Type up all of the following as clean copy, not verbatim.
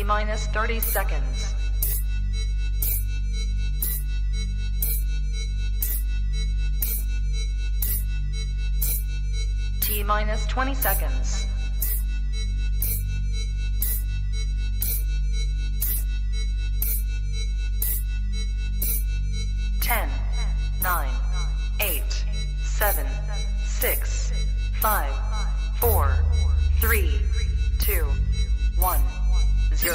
T-minus 30 seconds. T-minus 20 seconds. 10, 9, 8, 7, 6, 5, 4, 3, 2, 1, 0.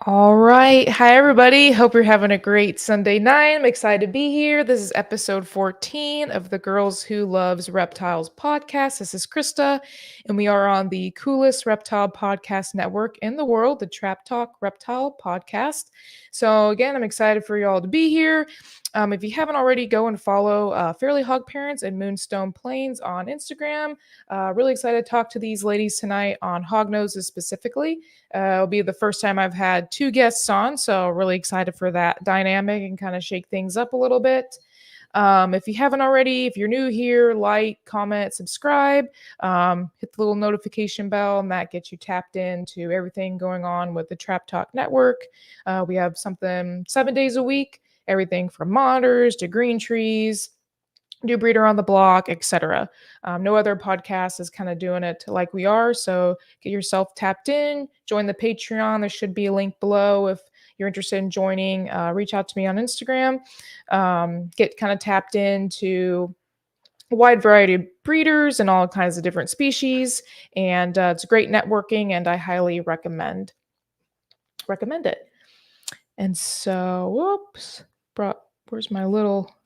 All right. Hi, everybody. Hope you're having a great Sunday night. I'm excited to be here. This is episode 14 of the Girls Who Loves Reptiles podcast. This is Krista, and we are on the coolest reptile podcast network in the world, the Trap Talk Reptile podcast. So, again, I'm excited for you all to be here. If you haven't already, go and follow Fairly Hog Parents and Moonstone Plains on Instagram. Really excited to talk to these ladies tonight on Hognoses specifically. It'll be the first time I've had two guests on, so really excited for that dynamic and kind of shake things up a little bit. If you haven't already, if you're new here, like, comment, subscribe, hit the little notification bell, and that gets you tapped into everything going on with the Trap Talk Network. We have something 7 days a week, everything from monitors to green trees, new breeder on the block, etc. No other podcast is kind of doing it like we are. So get yourself tapped in, join the Patreon. There should be a link below if you're interested in joining. Reach out to me on Instagram. Get kind of tapped into a wide variety of breeders and all kinds of different species. And it's great networking, and I highly recommend it. And so, whoops, where's my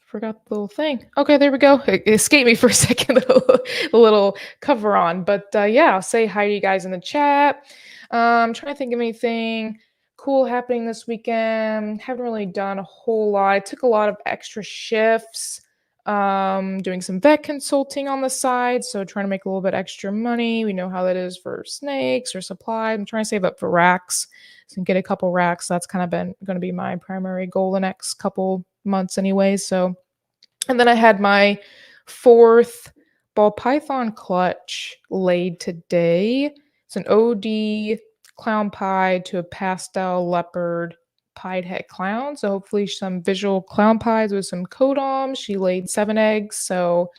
forgot the little thing. Okay, there we go. It escaped me for a second, the little cover on. But yeah, I'll say hi to you guys in the chat. I'm trying to think of anything cool happening this weekend. Haven't really done a whole lot. I took a lot of extra shifts, doing some vet consulting on the side. So trying to make a little bit extra money. We know how that is for snakes or supply. I'm trying to save up for racks. So get a couple racks. That's kind of been going to be my primary goal the next couple months anyway. So, and then I had my 4th ball python clutch laid today. It's an OD clown pied to a pastel leopard pied head clown. So hopefully some visual clown pies with some codoms. She laid 7 eggs. So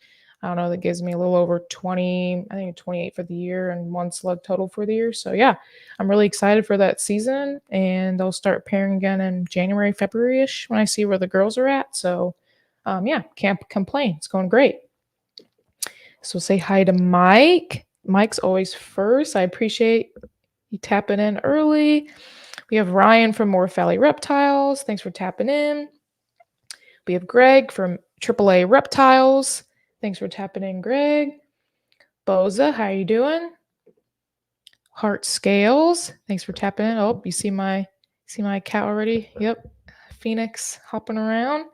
I don't know, that gives me a little over 20, I think 28 for the year and 1 slug total for the year. So yeah, I'm really excited for that season, and I'll start pairing again in January, February-ish when I see where the girls are at. So yeah, can't complain. It's going great. So say hi to Mike. Mike's always first. I appreciate you tapping in early. We have Ryan from MORPH Valley Reptiles. Thanks for tapping in. We have Greg from AAA Reptiles. Thanks for tapping in, Greg. Boza, how you doing? Heart Scales, thanks for tapping in. Oh, you see my cat already? Yep. Phoenix hopping around.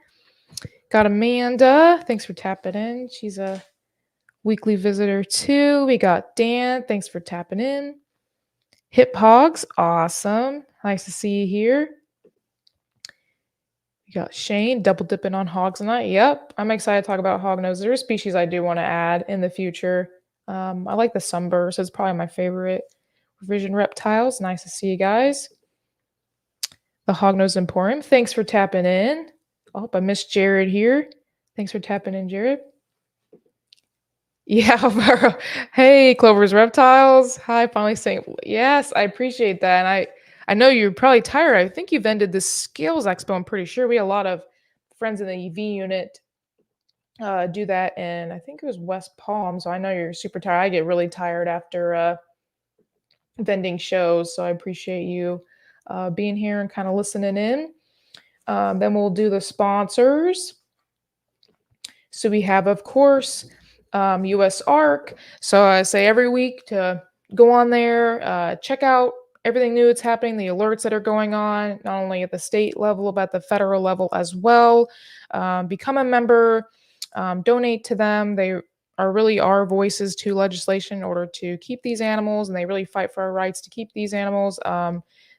Got Amanda, thanks for tapping in. She's a weekly visitor too. We got Dan, thanks for tapping in. Hip Hogs, awesome. Nice to see you here. We got Shane, double dipping on hogs tonight. Yep, I'm excited to talk about hognose. There are species I do want to add in the future. I like the sunburst. It's probably my favorite revision reptiles. Nice to see you guys. The Hognose Emporium, thanks for tapping in. Oh, I missed Jared here. Thanks for tapping in, Jared. Yeah, hey, Clover's Reptiles. Hi, finally saying yes. I appreciate that, and I know you're probably tired. I think you've ended the Scales Expo. I'm pretty sure we had a lot of friends in the EV unit do that, and I think it was West Palm. So I know you're super tired. I get really tired after vending shows, so I appreciate you being here and kind of listening in. Then we'll do the sponsors. So we have, of course, USARC. So I say every week to go on there, check out everything new that's happening, the alerts that are going on, not only at the state level, but at the federal level as well. Become a member, donate to them. They are really our voices to legislation in order to keep these animals, and they really fight for our rights to keep these animals.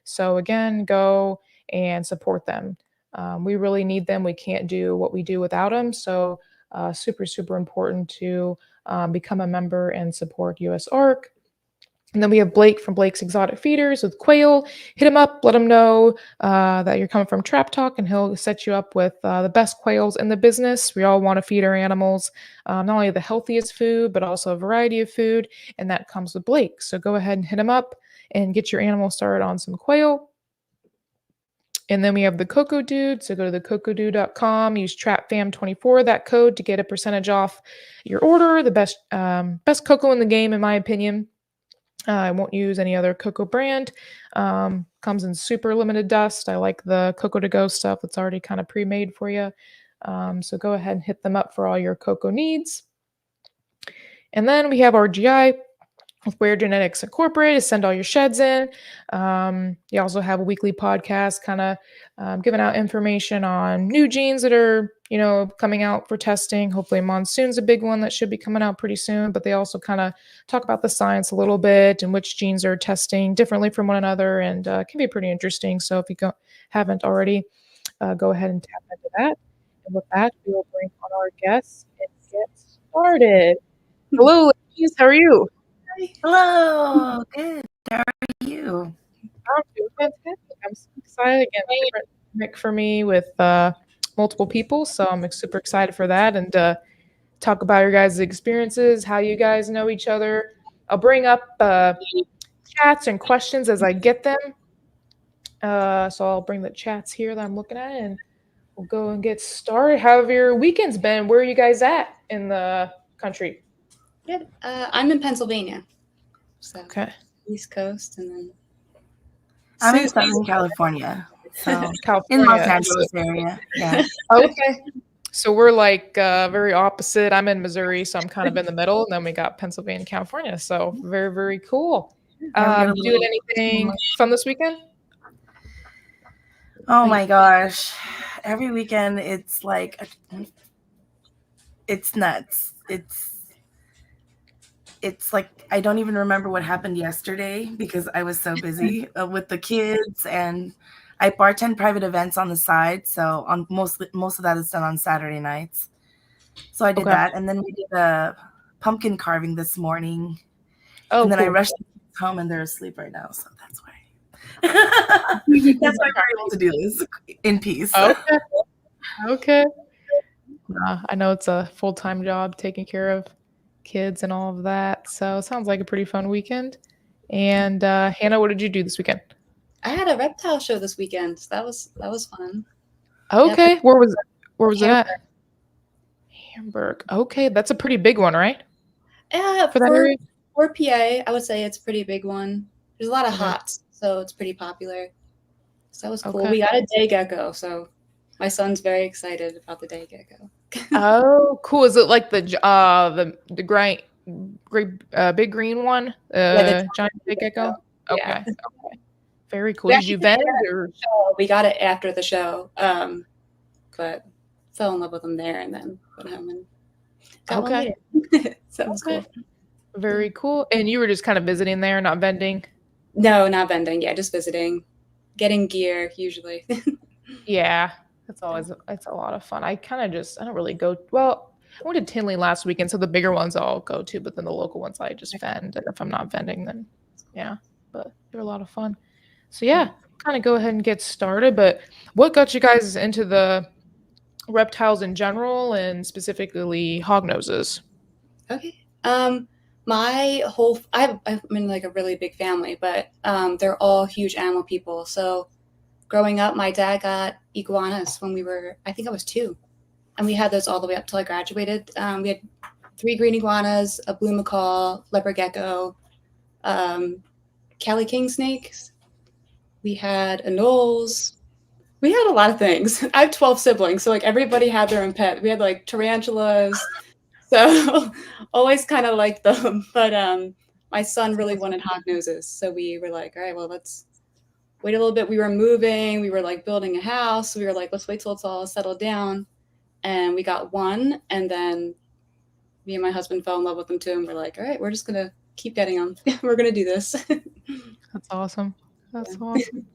So again, go and support them. We really need them. We can't do what we do without them. So super, super important to become a member and support USARC. And then we have Blake from Blake's Exotic Feeders with quail. Hit him up, let him know that you're coming from Trap Talk, and he'll set you up with the best quails in the business. We all want to feed our animals not only the healthiest food, but also a variety of food, and that comes with Blake. So go ahead and hit him up and get your animal started on some quail. And then we have the Coco Dude. So go to the cocodude.com, use TRAPFAM24, that code, to get a percentage off your order. The best cocoa in the game, in my opinion. I won't use any other cocoa brand. Comes in super limited dust. I like the Cocoa to Go stuff that's already kind of pre-made for you. So go ahead and hit them up for all your cocoa needs. And then we have our GI with Where Genetics Incorporated. Send all your sheds in. You also have a weekly podcast kind of giving out information on new genes that are, coming out for testing. Hopefully Monsoon's a big one that should be coming out pretty soon, but they also kind of talk about the science a little bit and which genes are testing differently from one another, and can be pretty interesting. So if you haven't already, go ahead and tap into that. And with that, we will bring on our guests and get started. Hello, ladies. How are you? Hello, good. How are you? I'm doing fantastic. I'm so excited. Again, different dynamic for me with multiple people, so I'm super excited for that, and talk about your guys' experiences, how you guys know each other. I'll bring up chats and questions as I get them. So I'll bring the chats here that I'm looking at, and we'll go and get started. How have your weekends been? Where are you guys at in the country? Good. I'm in Pennsylvania. So Okay. East Coast, and then I'm in Southern California. So California. in Los Angeles area. Yeah. Okay. So we're like very opposite. I'm in Missouri, so I'm kind of in the middle, and then we got Pennsylvania and California. So very, very cool. Doing anything fun this weekend? Oh my gosh. Every weekend it's like it's nuts. It's like I don't even remember what happened yesterday because I was so busy with the kids, and I bartend private events on the side. So on most of that is done on Saturday nights. So I did that, and then we did a pumpkin carving this morning. Oh, and then cool. I rushed home, and they're asleep right now. So that's why. That's why we're able to do this in peace. Okay. I know it's a full-time job taking care of kids and all of that. So it sounds like a pretty fun weekend. And Hannah, what did you do this weekend? I had a reptile show this weekend. So that was fun. Okay. Where was it at? Hamburg. Okay, that's a pretty big one, right? Yeah, for that area? For PA, I would say it's a pretty big one. There's a lot of hots, so it's pretty popular. So that was cool. Okay. We got a day gecko, so my son's very excited about the day gecko. Oh, cool. Is it like the great big green one? The giant day gecko? Okay. Yeah. Okay. Very cool. Did you vend or? We got it after the show, but fell in love with him there, and then went home and got one later. So that was cool. Very cool. And you were just kind of visiting there, not vending? No, not vending. Yeah, just visiting, getting gear usually. Yeah, it's a lot of fun. I don't really go. Well, I went to Tinley last weekend, so the bigger ones I'll go to, but then the local ones I just vend. And if I'm not vending, then yeah, but they're a lot of fun. So yeah, kind of go ahead and get started. But what got you guys into the reptiles in general, and specifically hognoses? Okay. I'm in like a really big family, but they're all huge animal people. So growing up, my dad got iguanas when I think I was 2. And we had those all the way up till I graduated. We had 3 green iguanas, a blue macaw, leopard gecko, Cali king snakes. We had anoles. We had a lot of things. I have 12 siblings, so like everybody had their own pet. We had like tarantulas. So always kind of liked them. But my son really wanted hognoses. So we were like, all right, well, let's wait a little bit. We were moving. We were like building a house. So we were like, let's wait till it's all settled down. And we got one. And then me and my husband fell in love with them too. And we're like, all right, we're just going to keep getting them. We're going to do this. That's awesome. That's awesome.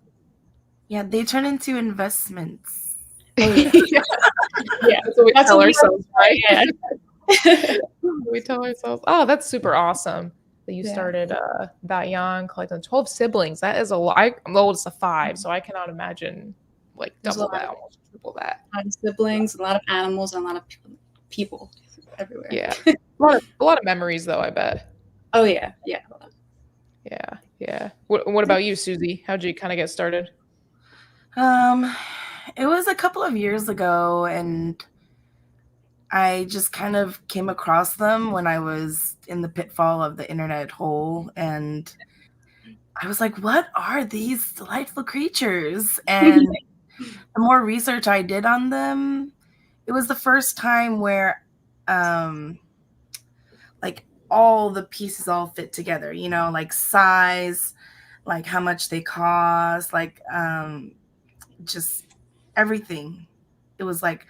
Yeah, they turn into investments. Oh, yeah. Yeah, that's what we That's tell what we ourselves, right? Yeah. We tell ourselves, oh, that's super awesome that you Yeah. started that young, collecting 12 siblings. That is a lot. I'm the oldest of 5, so I cannot imagine like There's a double lot that, of- almost triple that. A lot of siblings, a lot of animals, and a lot of people everywhere. Yeah. A lot of memories though, I bet. Oh yeah, yeah. Yeah. Yeah. What about you, Susie? How'd you kind of get started? It was a couple of years ago, and I just kind of came across them when I was in the pitfall of the internet hole, and I was like, what are these delightful creatures? And the more research I did on them, it was the first time where like all the pieces all fit together, you know, like size, like how much they cost, like just everything. It was like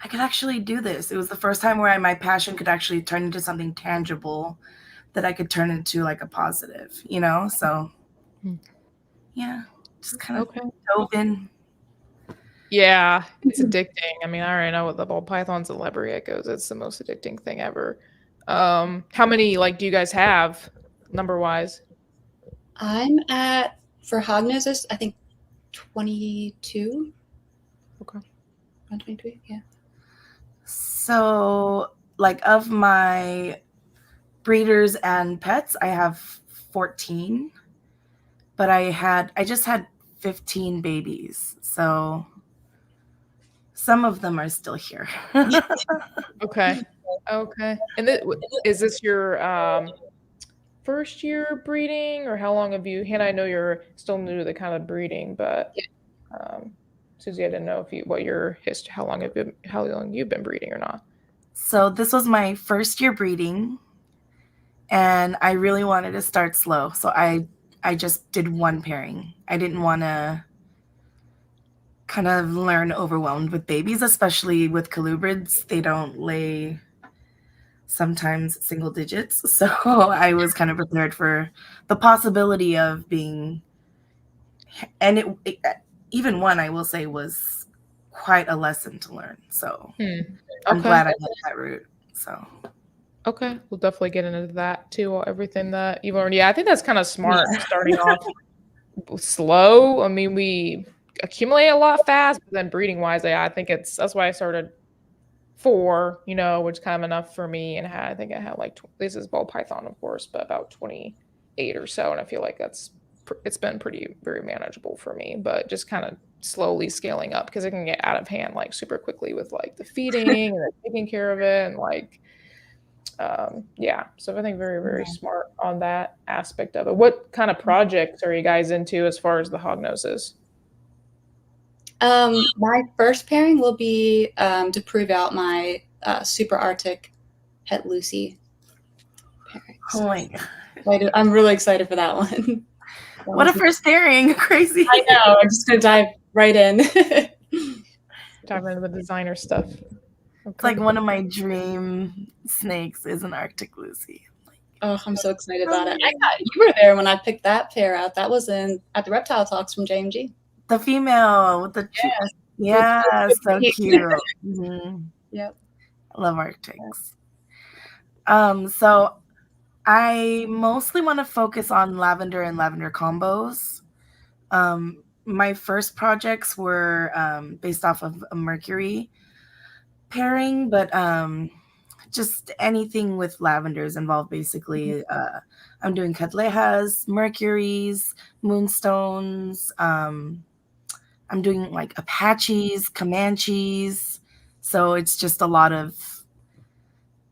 I could actually do this. It was the first time where my passion could actually turn into something tangible that I could turn into like a positive, you know? So yeah, just kind of dove in. Yeah, it's addicting. I mean, I already know what the ball pythons and lebriette goes. It's the most addicting thing ever. How many like do you guys have number wise? I'm at, for Hognoses, I think 22. Okay. Around 22, yeah. So like of my breeders and pets, I have 14, but I just had 15 babies. So some of them are still here. Okay. Okay. And is this your first year breeding, or how long have you? Hannah, I know you're still new to the kind of breeding, but Susie, I didn't know if what your history, how long you've been breeding or not. So this was my first year breeding, and I really wanted to start slow. So I just did one pairing. I didn't want to kind of learn overwhelmed with babies, especially with colubrids. They don't lay sometimes single digits. So I was kind of prepared for the possibility of being, and even one, I will say, was quite a lesson to learn. So I'm glad I went that route. So okay, we'll definitely get into that too. Everything that you've learned. Yeah, I think that's kind of smart starting off slow. I mean, we accumulate a lot fast, but then breeding wise, I think that's why I started 4, you know, which kind of enough for me. And I think I had like this is ball python, of course, but about 28 or so. And I feel like it's been very manageable for me, but just kind of slowly scaling up because it can get out of hand like super quickly with like the feeding and the taking care of it and like yeah. So I think very, very smart on that aspect of it. What kind of projects are you guys into as far as the Hognoses? My first pairing will be to prove out my super Arctic Het Lucy pairing. Oh my God. I'm really excited for that one. What a first pairing. Crazy. I know. I'm just going to dive right in. Dive into the designer stuff. Okay. It's like one of my dream snakes is an Arctic Lucy. Oh, I'm so excited about it. You were there when I picked that pair out. That was at the Reptile Talks from JMG. The female with the so cute. Mm-hmm. Yep. I love Arctics. So I mostly want to focus on lavender and lavender combos. My first projects were based off of a Mercury pairing, but just anything with lavenders involved basically. I'm doing Cadlejas, Mercuries, Moonstones. I'm doing like Apaches, Comanches. So it's just a lot of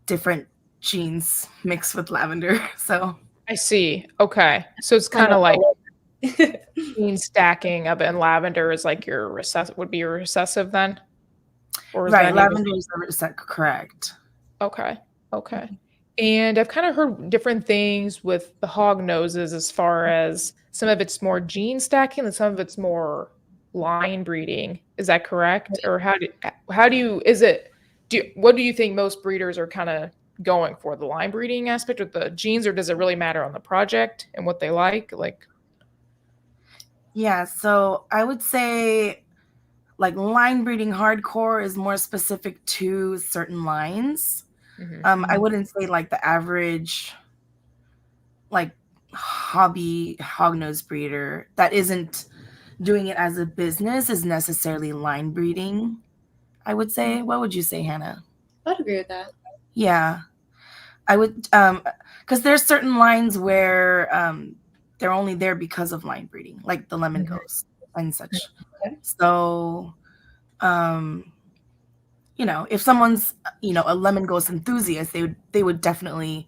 different genes mixed with lavender. So I see. Okay. So it's kind of like gene stacking of it, and lavender is like your recessive would be your recessive then? Or is right, lavender is correct. Okay. Okay. And I've kind of heard different things with the Hognoses as far as some of it's more gene stacking and some of it's more line breeding. Is that correct? Or what do you think most breeders are kind of going for, the line breeding aspect with the genes, or does it really matter on the project and what they like? Like, Yeah, so I would say like line breeding hardcore is more specific to certain lines. I wouldn't say like the average like hobby hognose breeder that isn't doing it as a business is necessarily line breeding, I would say. What would you say, Hannah? I'd agree with that. Yeah, I would, because there's certain lines where they're only there because of line breeding, like the lemon ghost and such. Okay. So, you know, if someone's, you know, a lemon ghost enthusiast, they would definitely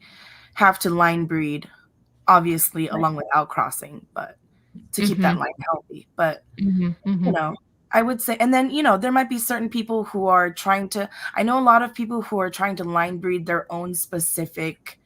have to line breed, obviously, along with outcrossing, but to keep that line healthy. But you know, I would say, and then, you know, there might be certain people who are trying to, I know a lot of people who are trying to line breed their own specific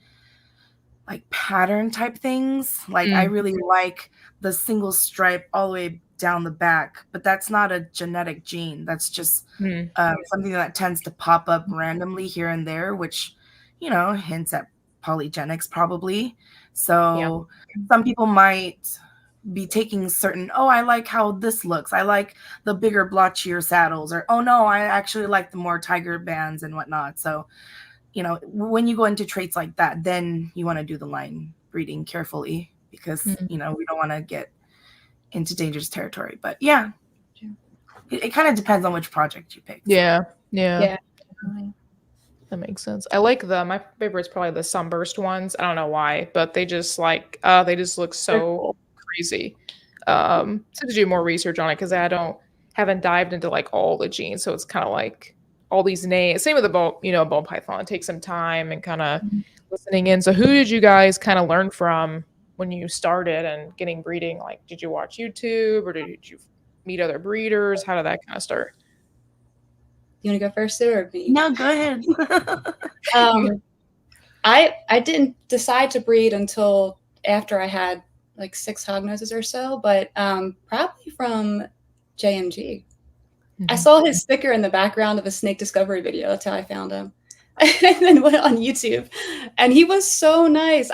like pattern type things. Like I really like the single stripe all the way down the back, but that's not a genetic gene. That's just something that tends to pop up randomly here and there, which, you know, hints at polygenics probably. So some people might be taking certain, oh, I like how this looks. I like the bigger, blotchier saddles, or oh no, I actually like the more tiger bands and whatnot. So, you know, when you go into traits like that, then you want to do the line breeding carefully because, you know, we don't want to get into dangerous territory. But yeah, it kind of depends on which project you pick. So. Yeah. That makes sense. I like my favorite is probably the sunburst ones. I don't know why, but they just like they just look so crazy. To do more research on it because haven't dived into like all the genes, so it's kind of like all these names. Same with the ball python. It takes some time and kind of listening in. So who did you guys kind of learn from when you started and getting breeding? Like, did you watch YouTube or did you meet other breeders? How did that kind of start? You want to go first, Sue, or me? No, go ahead. I didn't decide to breed until after I had like 6 hognoses or so, but probably from JMG. I saw his sticker in the background of a snake discovery video. That's how I found him. And then went on YouTube. And he was so nice.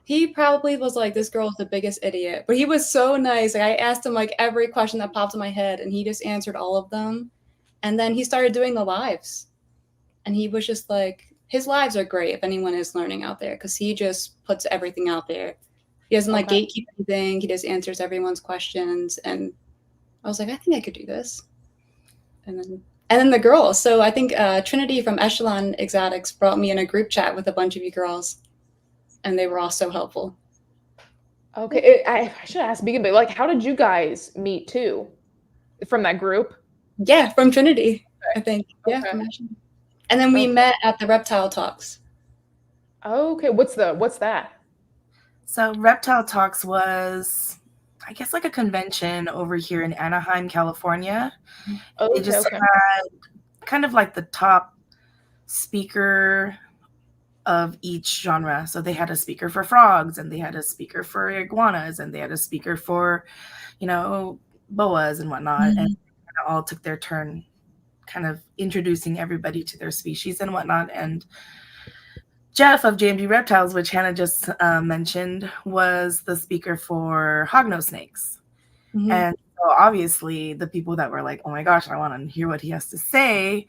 He probably was like, this girl is the biggest idiot. But he was so nice. Like, I asked him like every question that popped in my head, and he just answered all of them. And then he started doing the lives. And he was just like, his lives are great if anyone is learning out there, because he just puts everything out there. He doesn't like gatekeep anything. He just answers everyone's questions. And I was like, I think I could do this. And then the girls. So I think Trinity from Echelon Exotics brought me in a group chat with a bunch of you girls, and they were all so helpful. Okay, I should ask Megan, but like, how did you guys meet too? From that group? Yeah, from Trinity, I think. Yeah, from Echelon. And then we met at the Reptile Talks. Okay, what's that? So Reptile Talks was, I guess, like a convention over here in Anaheim, California. They just had kind of like the top speaker of each genre. So they had a speaker for frogs, and they had a speaker for iguanas, and they had a speaker for, you know, boas and whatnot. And they all took their turn kind of introducing everybody to their species and whatnot. And Jeff of JMG Reptiles, which Hannah just mentioned, was the speaker for hognose snakes. And so obviously the people that were like, oh my gosh, I want to hear what he has to say,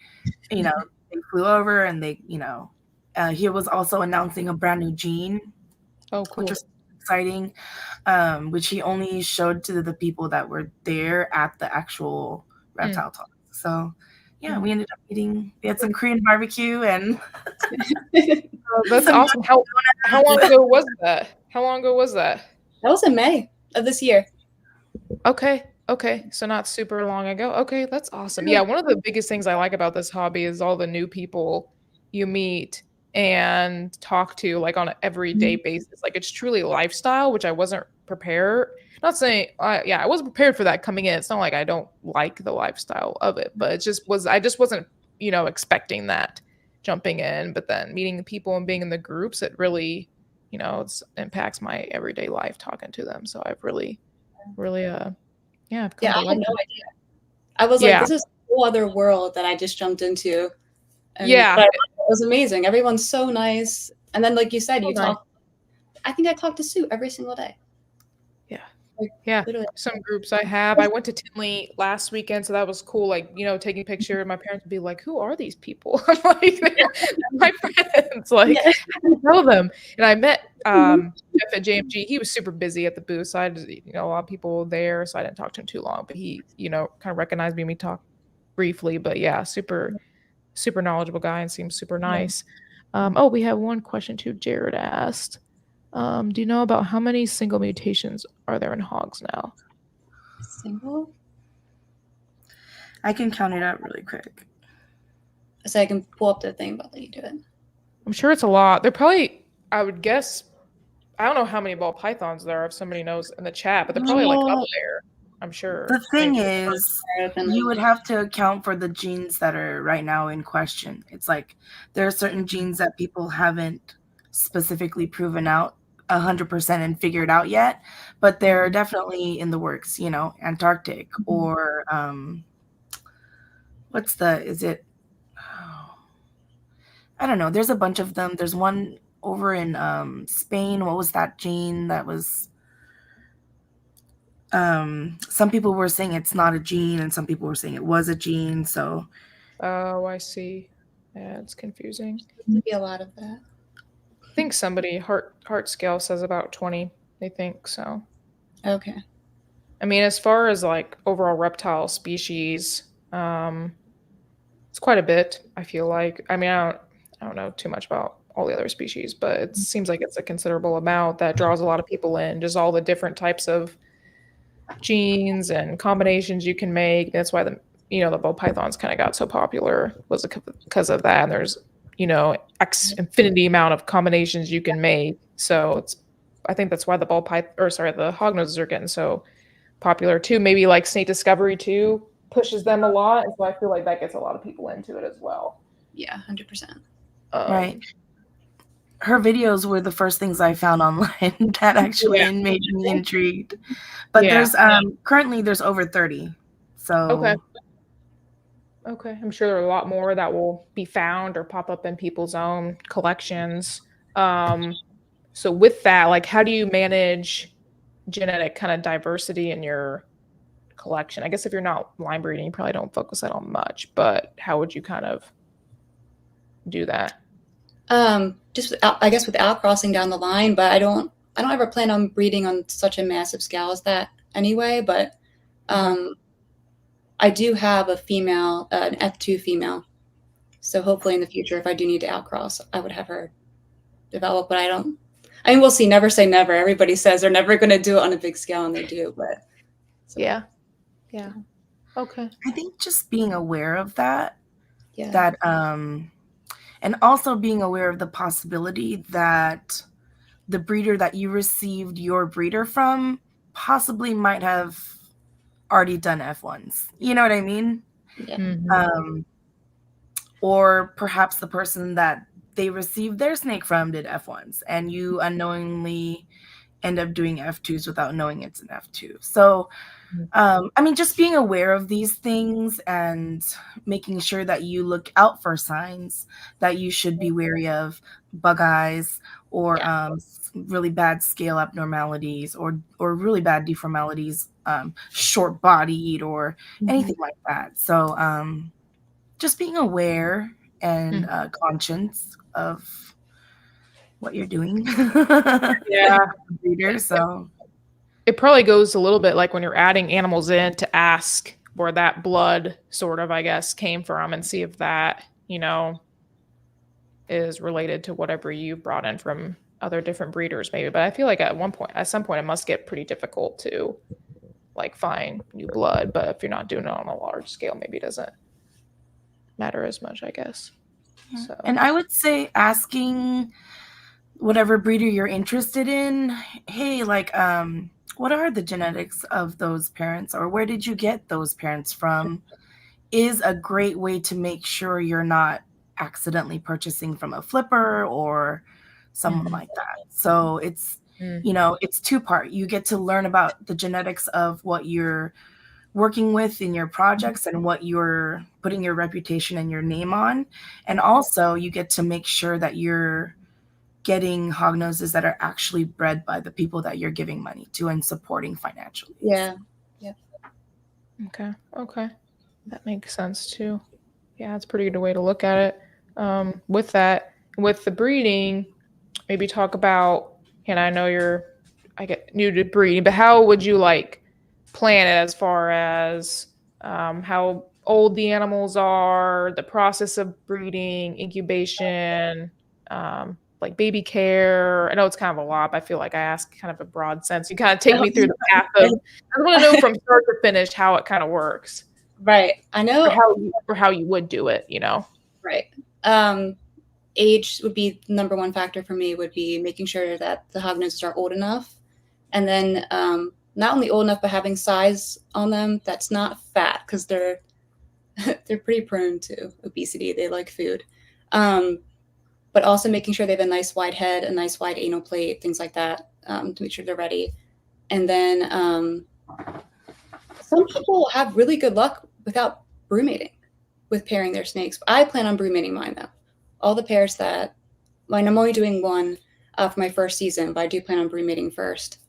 you know, they flew over, and they, you know, he was also announcing a brand new gene, which was exciting, which he only showed to the people that were there at the actual Reptile Talk. So yeah, we ended up eating. We had some Korean barbecue, and that's awesome. How long ago was that? That was in May of this year. Okay, so not super long ago. Okay, that's awesome. Yeah, one of the biggest things I like about this hobby is all the new people you meet and talk to, like on an everyday basis. Like, it's truly lifestyle, which I wasn't prepared. Not saying, I wasn't prepared for that coming in. It's not like I don't like the lifestyle of it, but I just wasn't, you know, expecting that jumping in. But then meeting the people and being in the groups, it really, you know, it impacts my everyday life talking to them. So I've really, I had no idea. I was like, this is a whole other world that I just jumped into. And it was amazing. Everyone's so nice. And then, like you said, I think I talk to Sue every single day. Like, Yeah, literally. some groups I have. I went to Tinley last weekend, so that was cool. Like, taking pictures. My parents would be like, "Who are these people?" I'm like, "They're my friends." Like, Yeah. I know them. And I met Jeff at JMG. He was super busy at the booth, so I just, a lot of people there, so I didn't talk to him too long. But he, kind of recognized me. And we talked briefly, but yeah, super, super knowledgeable guy and seems super nice. Oh, we have one question too. Jared asked. Do you know about how many single mutations are there in hogs now? Single? I can count it out really quick. So I can pull up the thing, but let you do it. I'm sure it's a lot. They're probably, I would guess, I don't know how many ball pythons there are, if somebody knows in the chat, but they're probably like up there, I'm sure. The thing Maybe. is, you would have to account for the genes that are right now in question. It's like there are certain genes that people haven't specifically proven out 100% and figured out yet, but they're definitely in the works, Antarctic or I don't know. There's a bunch of them. There's one over in Spain. What was that gene that was some people were saying it's not a gene and some people were saying it was a gene, so Oh, I see. Yeah, it's confusing. Maybe a lot of that. I think somebody heart scale says about 20, they think so. Okay. I mean, as far as like overall reptile species, it's quite a bit, I feel like. I mean, I don't know too much about all the other species, but it seems like it's a considerable amount that draws a lot of people in, just all the different types of genes and combinations you can make. That's why the ball pythons kind of got so popular, was because of that. And there's X infinity amount of combinations you can make. So I think that's why the hognoses are getting so popular too. Maybe like Snake Discovery too pushes them a lot, and so I feel like that gets a lot of people into it as well. Yeah, 100%. Right. Her videos were the first things I found online that actually made me intrigued. But there's currently there's over 30. So Okay. I'm sure there are a lot more that will be found or pop up in people's own collections. So with that, like, how do you manage genetic kind of diversity in your collection? I guess if you're not line breeding, you probably don't focus that on much, but how would you kind of do that? Just I guess with outcrossing down the line, but I don't ever plan on breeding on such a massive scale as that anyway. But I do have a female, an F2 female. So hopefully in the future, if I do need to outcross, I would have her develop. But I mean, we'll see. Never say never. Everybody says they're never going to do it on a big scale, and they do. But so. Yeah. Okay. I think just being aware of that. Yeah. That and also being aware of the possibility that the breeder that you received your breeder from possibly might have already done F1s. You know what I mean? Yeah. Mm-hmm. Or perhaps the person that they received their snake from did F1s, and you unknowingly end up doing F2s without knowing it's an F2. So, I mean, just being aware of these things and making sure that you look out for signs that you should be wary of, bug eyes or really bad scale abnormalities or really bad deformalities, short bodied or anything like that. So just being aware and conscious of what you're doing. Breeder, so it probably goes a little bit like when you're adding animals in to ask where that blood sort of, I guess, came from and see if that, is related to whatever you brought in from other different breeders maybe. But I feel like at some point it must get pretty difficult to like find new blood. But if you're not doing it on a large scale, maybe it doesn't matter as much, I guess. So. And I would say asking whatever breeder you're interested in, hey, like, what are the genetics of those parents, or where did you get those parents from, is a great way to make sure you're not accidentally purchasing from a flipper or someone like that. So it's, it's two-part. You get to learn about the genetics of what you're working with in your projects and what you're putting your reputation and your name on. And also you get to make sure that you're getting hognoses that are actually bred by the people that you're giving money to and supporting financially. Yeah. Okay. Okay. That makes sense too. Yeah, it's a pretty good way to look at it. With that, with the breeding, maybe talk about, and I know I get new to breeding, but how would you like plan it as far as how old the animals are, the process of breeding, incubation, like baby care? I know it's kind of a lot, but I feel like I ask kind of a broad sense. You kind of take me through the path of, I want to know from start to finish how it kind of works. Right. I know. Or how you would do it, Right. Age would be the number one factor for me, would be making sure that the hognoses are old enough. And then not only old enough, but having size on them that's not fat, because they're pretty prone to obesity. They like food. But also making sure they have a nice wide head, a nice wide anal plate, things like that, to make sure they're ready. And then some people have really good luck without broodmating, with pairing their snakes. I plan on broodmating mine, though. All the pairs I'm only doing one for my first season, but I do plan on broodmating first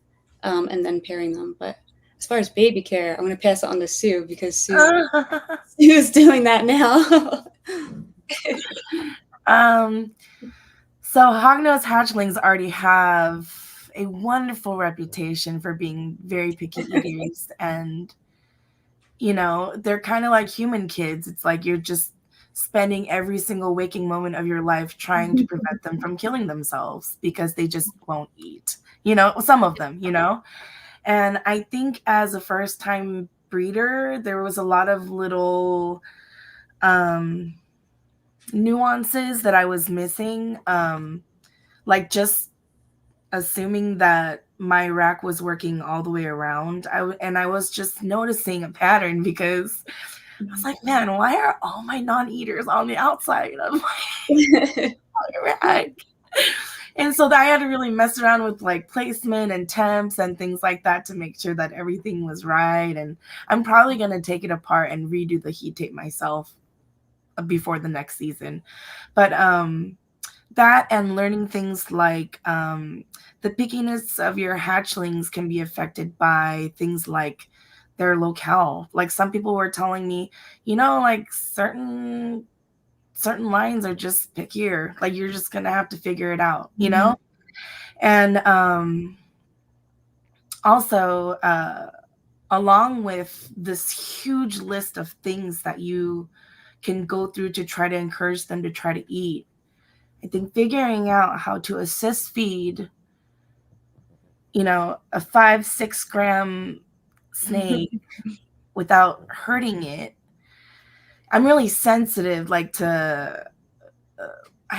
and then pairing them. But as far as baby care, I'm going to pass it on to Sue, because Sue's doing that now. So hognose hatchlings already have a wonderful reputation for being very picky eaters, and they're kind of like human kids. It's like you're just spending every single waking moment of your life trying to prevent them from killing themselves because they just won't eat, some of them, And I think as a first-time breeder, there was a lot of little nuances that I was missing, like just assuming that my rack was working all the way around. I was just noticing a pattern, because I was like, man, why are all my non-eaters on the outside of my rack? And so I had to really mess around with like placement and temps and things like that to make sure that everything was right. And I'm probably going to take it apart and redo the heat tape myself before the next season. But that, and learning things like the pickiness of your hatchlings can be affected by things like their locale. Like some people were telling me, like certain lines are just pickier. Like you're just gonna have to figure it out, And also along with this huge list of things that you can go through to try to encourage them to try to eat, I think figuring out how to assist feed, a 5-6 gram snake without hurting it. I'm really sensitive, like I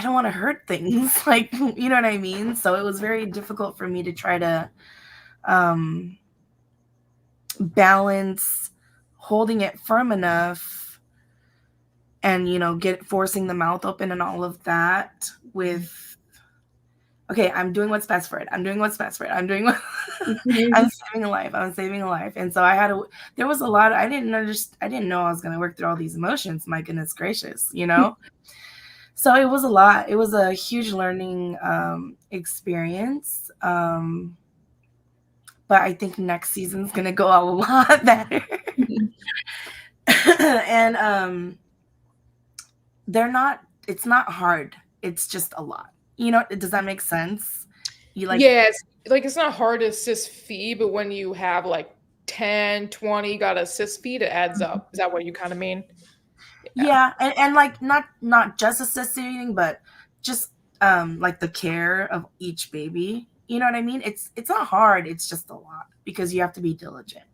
don't want to hurt things, like, you know what I mean? So it was very difficult for me to try to balance holding it firm enough and, forcing the mouth open and all of that with, okay, I'm doing what's best for it. I'm doing what's best for it. I'm saving a life. I'm saving a life. And so there was a lot I didn't know I was going to work through all these emotions. My goodness gracious, So it was a lot. It was a huge learning experience. But I think next season's going to go a lot better. And it's not hard. It's just a lot. Does that make sense? It's not hard to assist feed, but when you have like 10, 20, you got to assist feed, it adds up. Is that what you kind of mean? Yeah. And like not just assisting, but just like the care of each baby. You know what I mean? It's not hard. It's just a lot because you have to be diligent,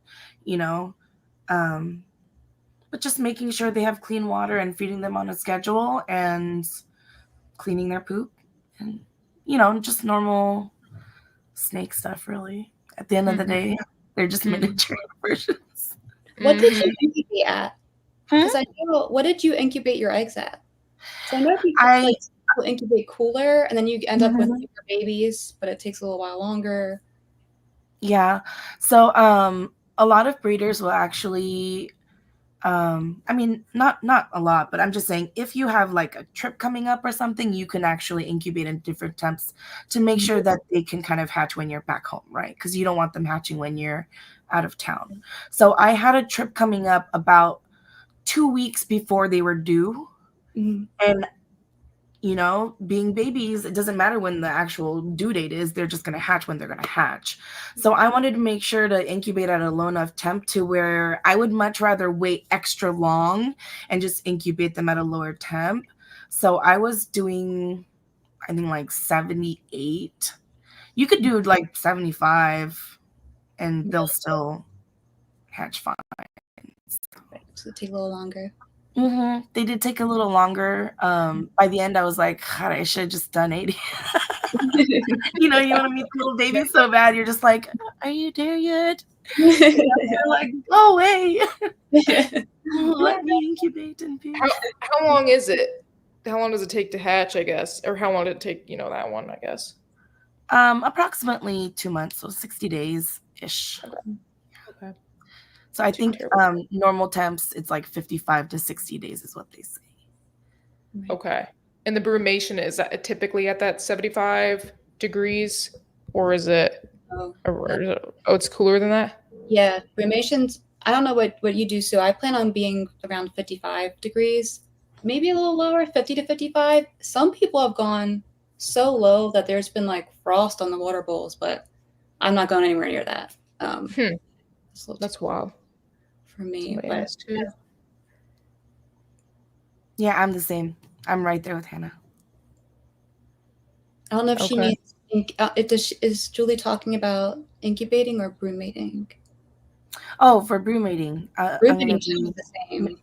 but just making sure they have clean water and feeding them on a schedule and cleaning their poop and, just normal snake stuff, really. At the end of the day, they're just miniature versions. What did you incubate at? Because I know, what did you incubate your eggs at? So I know people incubate cooler, and then you end up with bigger babies, but it takes a little while longer. Yeah. So a lot of breeders will actually I mean, not a lot, but I'm just saying if you have like a trip coming up or something, you can actually incubate in different temps to make sure that they can kind of hatch when you're back home, right? Because you don't want them hatching when you're out of town. So I had a trip coming up about 2 weeks before they were due. And you know, being babies, it doesn't matter when the actual due date is, they're just going to hatch when they're going to hatch. So I wanted to make sure to incubate at a low enough temp to where I would much rather wait extra long and just incubate them at a lower temp. So I was doing, I think like 78. You could do like 75 and they'll still hatch fine. So it take a little longer. They did take a little longer. By the end, I was like, God, I should have just done 80. You know, you want to meet the little baby so bad. You're just like, are you there yet? They're like, go away. Let me incubate in peace. How long is it? How long does it take to hatch, I guess? Or how long did it take, you know, that one, I guess? Approximately 2 months, so 60 days-ish. Okay. So I think normal temps, it's like 55 to 60 days is what they say. Okay. And the brumation, is that typically at that 75 degrees? Or is it, it's cooler than that? Yeah, brumations, I don't know what you do, so I plan on being around 55 degrees, maybe a little lower, 50 to 55. Some people have gone so low that there's been like frost on the water bowls, but I'm not going anywhere near that. That's wild. For me, but yeah, I'm the same. I'm right there with Hannah. I don't know if she needs. Is Julie talking about incubating or brumating? Oh, for brumating, Brumating is the same.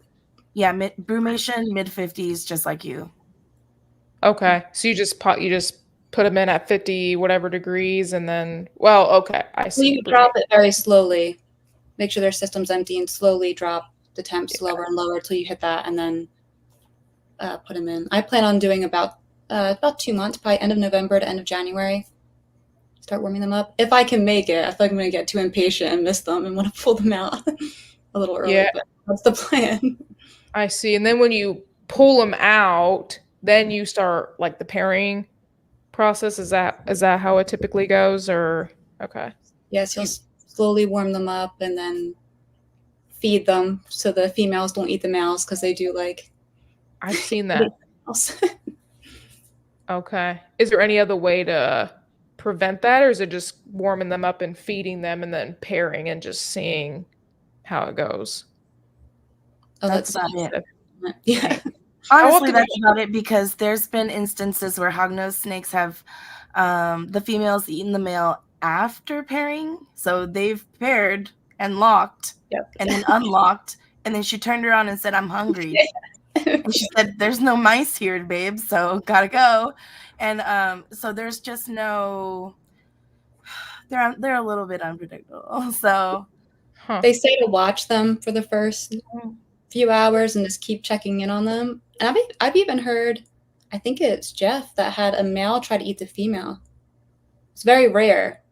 Yeah, brumation mid-50s, just like you. Okay, so you just put them in at 50 whatever degrees, and then okay, I see. You drop it very slowly. Make sure their system's empty and slowly drop the temps lower and lower till you hit that, and then put them in. I plan on doing about 2 months, probably end of November to end of January. Start warming them up if I can make it. I feel like I'm going to get too impatient and miss them and want to pull them out a little early. Yeah, but that's the plan. I see. And then when you pull them out, then you start like the pairing process. Is that how it typically goes, or okay? Yes, you'll slowly warm them up and then feed them so the females don't eat the males because they do like. I've seen that. Okay. Is there any other way to prevent that, or is it just warming them up and feeding them and then pairing and just seeing how it goes? Oh, that's about it. Yeah. Honestly, that's about it, because there's been instances where hognose snakes have the females eaten the male after pairing. So they've paired and locked and then unlocked. And then she turned around and said, I'm hungry. And she said, there's no mice here, babe. So gotta go. And so there's just no, they're a little bit unpredictable. So they say to watch them for the first few hours and just keep checking in on them. And I've even heard, I think it's Jeff, that had a male try to eat the female. It's very rare,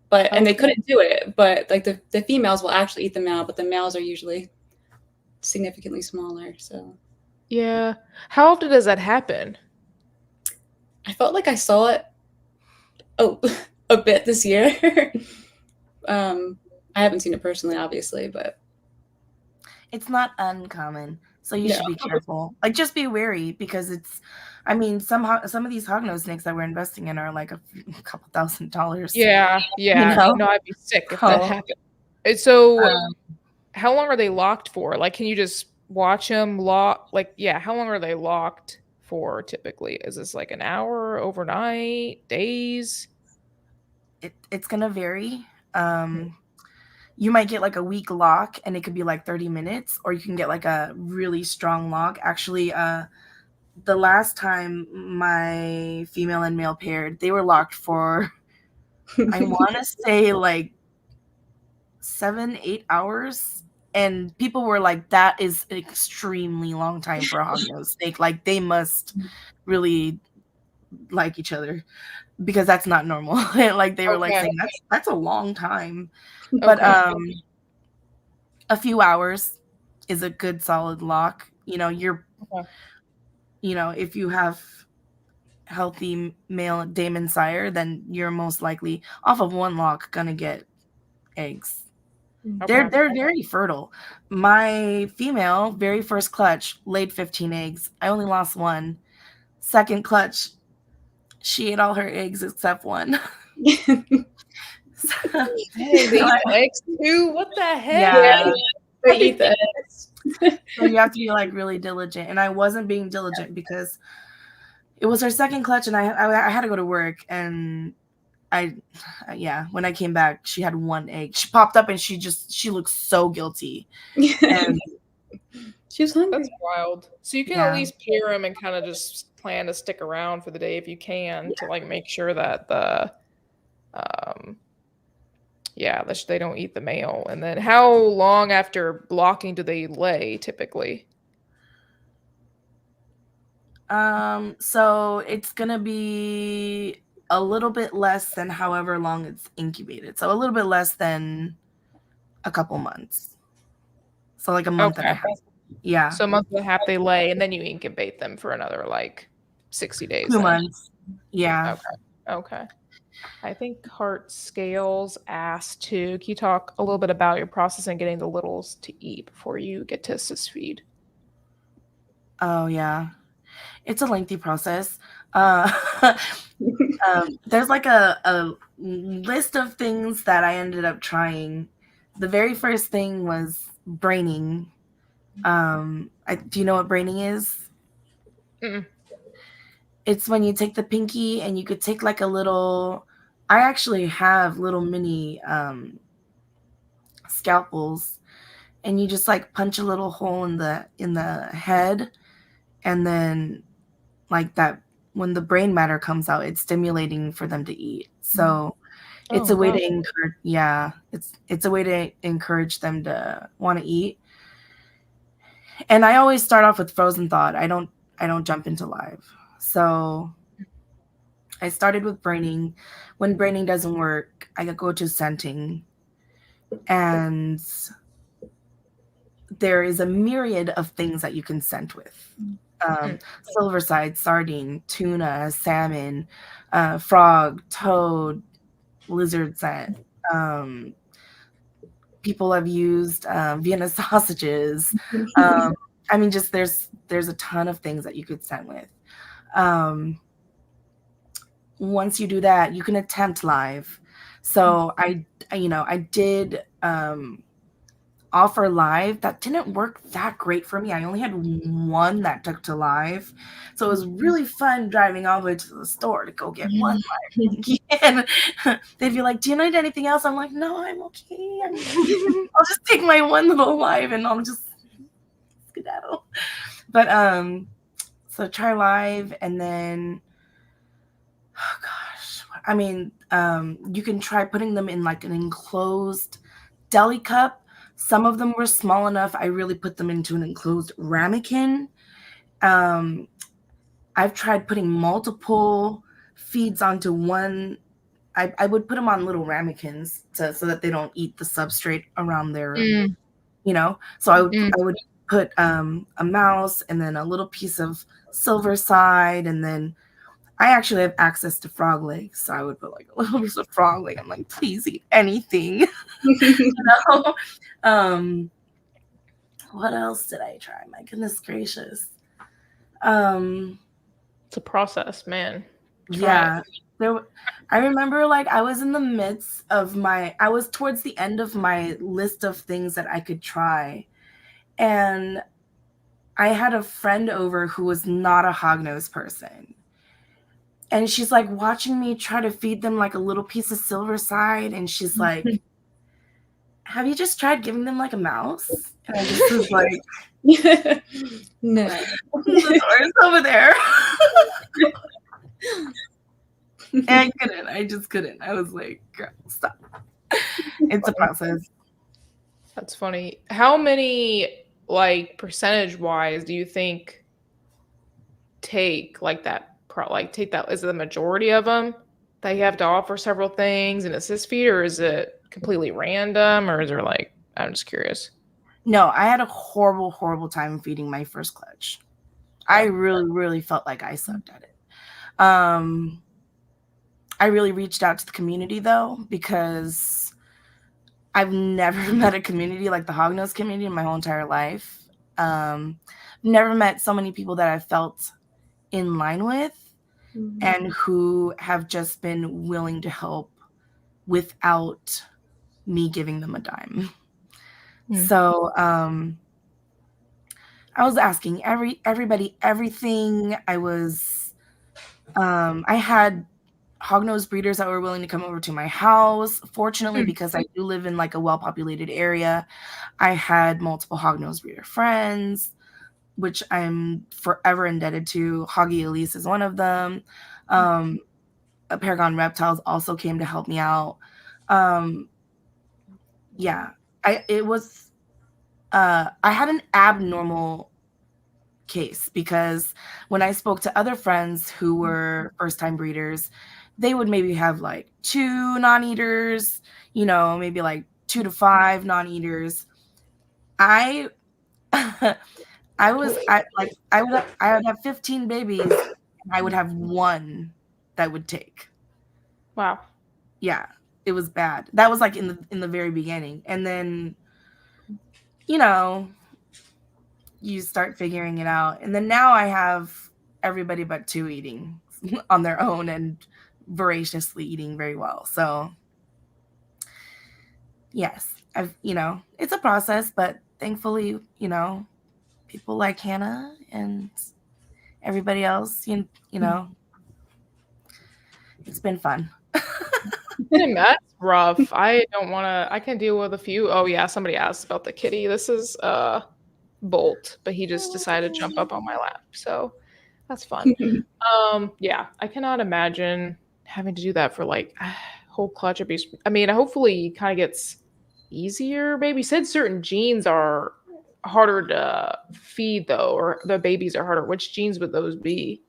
but and they couldn't do it. But like the females will actually eat the male, but the males are usually significantly smaller. So yeah, how often does that happen? I felt like I saw it a bit this year. I haven't seen it personally, obviously, but it's not uncommon. So you should be careful. Like, just be wary, because it's, I mean, some of these hognose snakes that we're investing in are like a couple $1,000s. Yeah. You know, I'd be sick if that happened. So how long are they locked for? Like, can you just watch them how long are they locked for typically? Is this like an hour, overnight, days? It's gonna vary. You might get like a week lock and it could be like 30 minutes, or you can get like a really strong lock. Actually, the last time my female and male paired, they were locked for, I want to say like 7-8 hours. And people were like, that is an extremely long time for a hognose snake. Like, they must really like each other, because that's not normal. Like, they were like saying that's a long time. But a few hours is a good solid lock. Okay. If you have healthy male daemon sire, then you're most likely off of one lock gonna get eggs. Okay. They're very fertile. My female very first clutch laid 15 eggs. I only lost one. Second clutch, she ate all her eggs except one. Dang, they eat eggs too? What the heck? Yeah. They eat the eggs. So you have to be like really diligent. And I wasn't being diligent because it was her second clutch and I had to go to work, and when I came back, she had one egg. She popped up and she looked so guilty. And She was hungry. That's wild. So you can at least pair them and kind of just plan to stick around for the day if you can to like make sure that they don't eat the male. And then how long after blocking do they lay typically? So it's gonna be a little bit less than however long it's incubated. So a little bit less than a couple months. So like a month and a half. Yeah. So a month and a half they lay, and then you incubate them for another like 60 days. 2 months. Yeah. Okay. I think Heart Scales asked too. Can you talk a little bit about your process in getting the littles to eat before you get to assist feed? Oh yeah. It's a lengthy process. There's like a list of things that I ended up trying. The very first thing was braining. Do you know what braining is? Mm-mm. It's when you take the pinky and you could take like a little. I actually have little mini scalpels, and you just like punch a little hole in the head, and then like that when the brain matter comes out, it's stimulating for them to eat. So it's a way to encourage. Yeah, it's a way to encourage them to want to eat. And I always start off with frozen thawed. I don't jump into live. So I started with braining. When braining doesn't work, I go to scenting. And there is a myriad of things that you can scent with. Silverside, sardine, tuna, salmon, frog, toad, lizard scent. People have used Vienna sausages. I mean, just there's a ton of things that you could scent with. Once you do that, you can attempt live. So I did offer live. That didn't work that great for me. I only had one that took to live. So it was really fun driving all the way to the store to go get one live. And they'd be like, do you need anything else? I'm like, no, I'm okay. I'll just take my one little live and I'll just skedaddle. But so try live, and then oh gosh, I mean, you can try putting them in like an enclosed deli cup. Some of them were small enough. I really put them into an enclosed ramekin. I've tried putting multiple feeds onto one. I would put them on little ramekins so that they don't eat the substrate around their, So I would put a mouse and then a little piece of silver side, and then I actually have access to frog legs, so I would put like a little piece of frog leg. I'm like, please eat anything. What else did I try? My goodness gracious. It's a process, man. Yeah. I remember like I was in the midst of I was towards the end of my list of things that I could try. And I had a friend over who was not a hognose person. And she's like watching me try to feed them like a little piece of silver side. And she's like, have you just tried giving them like a mouse? And I just was like, no. The door is over there. And I just couldn't. I was like, girl, stop. It's a process. That's funny. How many, like, percentage-wise do you think take, like, take that? Is it the majority of them that you have to offer several things and assist feed, or is it completely random, or is there, like, I'm just curious. No, I had a horrible, horrible time feeding my first clutch. I really, really felt like I sucked at it. I really reached out to the community though, because I've never met a community like the Hognose community in my whole entire life. Never met so many people that I felt in line with and who have just been willing to help without me giving them a dime. So I was asking everybody everything. I had hognose breeders that were willing to come over to my house. Fortunately, because I do live in like a well-populated area, I had multiple hognose breeder friends, which I'm forever indebted to. Hoggy Elise is one of them. Paragon Reptiles also came to help me out. Yeah, I had an abnormal case because when I spoke to other friends who were first-time breeders, they would maybe have like 2 non-eaters, maybe like 2 to 5 non-eaters. I would have 15 babies and I would have 1 that would take. Wow. Yeah, it was bad. That was like in the very beginning. And then you start figuring it out. And then now I have everybody but 2 eating on their own and voraciously eating very well. So yes, it's a process, but thankfully, people like Hannah and everybody else, it's been fun. That's rough. I can deal with a few. Oh yeah, somebody asked about the kitty. This is Bolt, but he just decided to jump up on my lap. So that's fun. Yeah, I cannot imagine having to do that for like a whole clutch of bees. I mean, hopefully it kind of gets easier. Maybe you said certain genes are harder to feed though, or the babies are harder. Which genes would those be?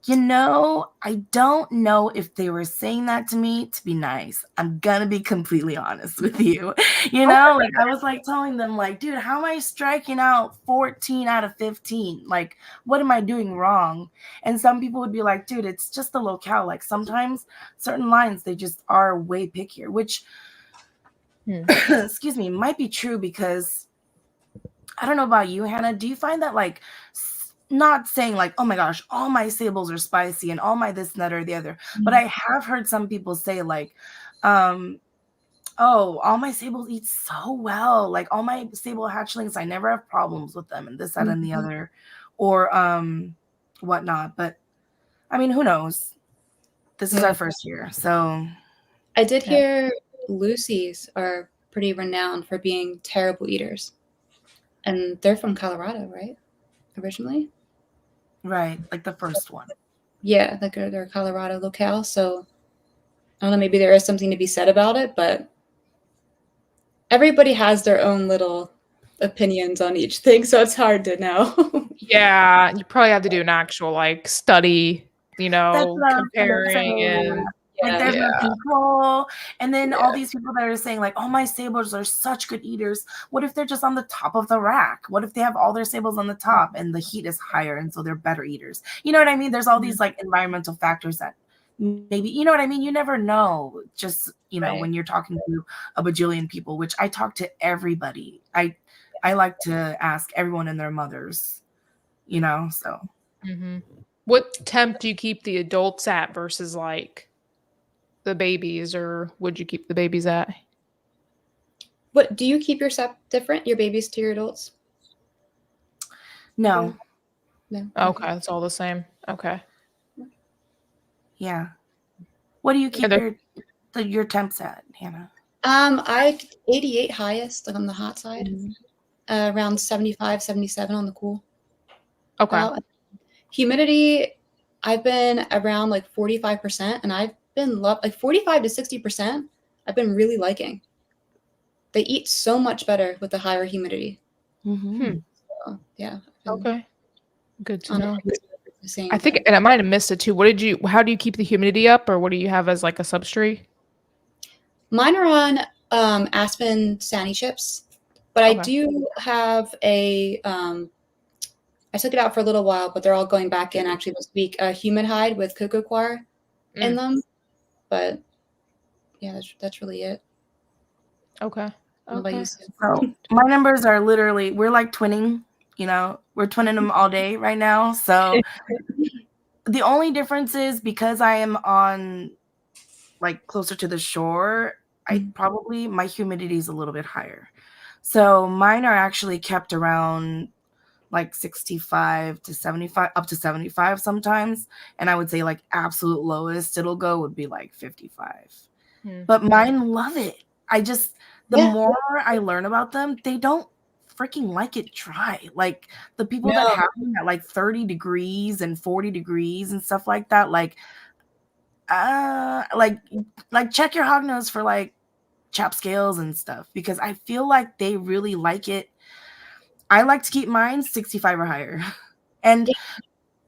I don't know if they were saying that to me to be nice. I'm gonna be completely honest with you. Like I was like telling them like, dude, how am I striking out 14 out of 15? Like, what am I doing wrong? And some people would be like, dude, it's just the locale. Like sometimes certain lines, they just are way pickier, which excuse me, might be true because I don't know about you, Hannah. Do you find that like not saying like, oh my gosh, all my sables are spicy and all my this and that or the other. But I have heard some people say like, oh, all my sables eat so well. Like all my sable hatchlings, I never have problems with them and this, that, and the other, or whatnot. But I mean, who knows? This is our first year. So I did hear Lucy's are pretty renowned for being terrible eaters. And they're from Colorado, right? Originally? Right, like the first one. Yeah, like they're Colorado locale. So I don't know, maybe there is something to be said about it, but everybody has their own little opinions on each thing, so it's hard to know. Yeah, you probably have to do an actual like study, comparing and like there's no control. And then all these people that are saying like, oh, my sables are such good eaters. What if they're just on the top of the rack? What if they have all their sables on the top and the heat is higher and so they're better eaters? You know what I mean? There's all these like environmental factors that maybe, you know what I mean? You never know. Just, when you're talking to a bajillion people, which I talk to everybody. I like to ask everyone and their mothers, so. What temp do you keep the adults at versus like the babies, or would you keep the babies at? What do you keep your sep different, your babies to your adults? No. Okay, it's all the same. Okay. Yeah. What do you keep your temps at, Hannah? I 88 highest, like on the hot side. Around 75, 77 on the cool. Okay. Humidity, I've been around like 45%, and I've been like 45 to 60%. I've been really liking. They eat so much better with the higher humidity. So, yeah. Okay. Good to know. I think, and I might have missed it too. How do you keep the humidity up, or what do you have as like a substrate? Mine are on Aspen Sandy chips. But I Okay. do have a, I took it out for a little while, but they're all going back in actually this week. A humid hide with cocoa coir in them. But yeah, that's really it. Okay. What about Okay. you, Sue? So my numbers are literally, we're like twinning, we're twinning them all day right now. So the only difference is because I am on like closer to the shore, my humidity is a little bit higher. So mine are actually kept around like 65 to 75, up to 75 sometimes. And I would say like absolute lowest it'll go would be like 55. But mine love it. The more I learn about them, they don't freaking like it dry. Like the people that have them at like 30 degrees and 40 degrees and stuff like that, like check your hognose for like chap scales and stuff, because I feel like they really like it. I like to keep mine 65 or higher. And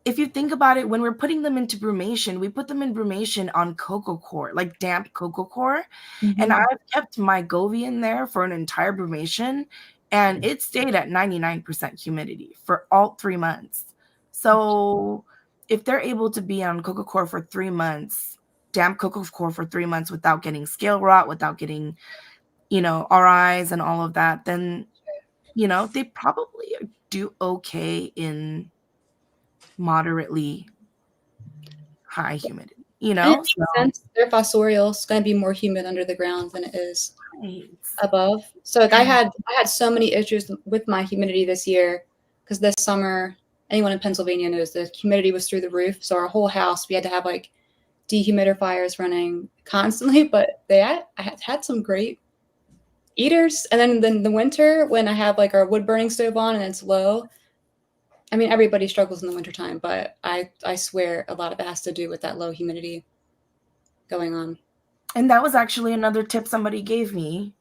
if you think about it, when we're putting them into brumation, we put them in brumation on cocoa coir, like damp cocoa coir. And I've kept my Govee in there for an entire brumation, and it stayed at 99% humidity for all 3 months. So if they're able to be on cocoa coir for 3 months, damp cocoa coir for 3 months without getting scale rot, without getting, RIs and all of that, then, they probably do okay in moderately high humidity, And it makes sense. Their fossorial is going to be more humid under the ground than it is above. So like I had so many issues with my humidity this year, because this summer, anyone in Pennsylvania knows the humidity was through the roof. So our whole house, we had to have like dehumidifiers running constantly. But I had some great eaters. And then the winter, when I have like our wood burning stove on and it's low, I mean, everybody struggles in the wintertime, but I swear a lot of it has to do with that low humidity going on. And that was actually another tip somebody gave me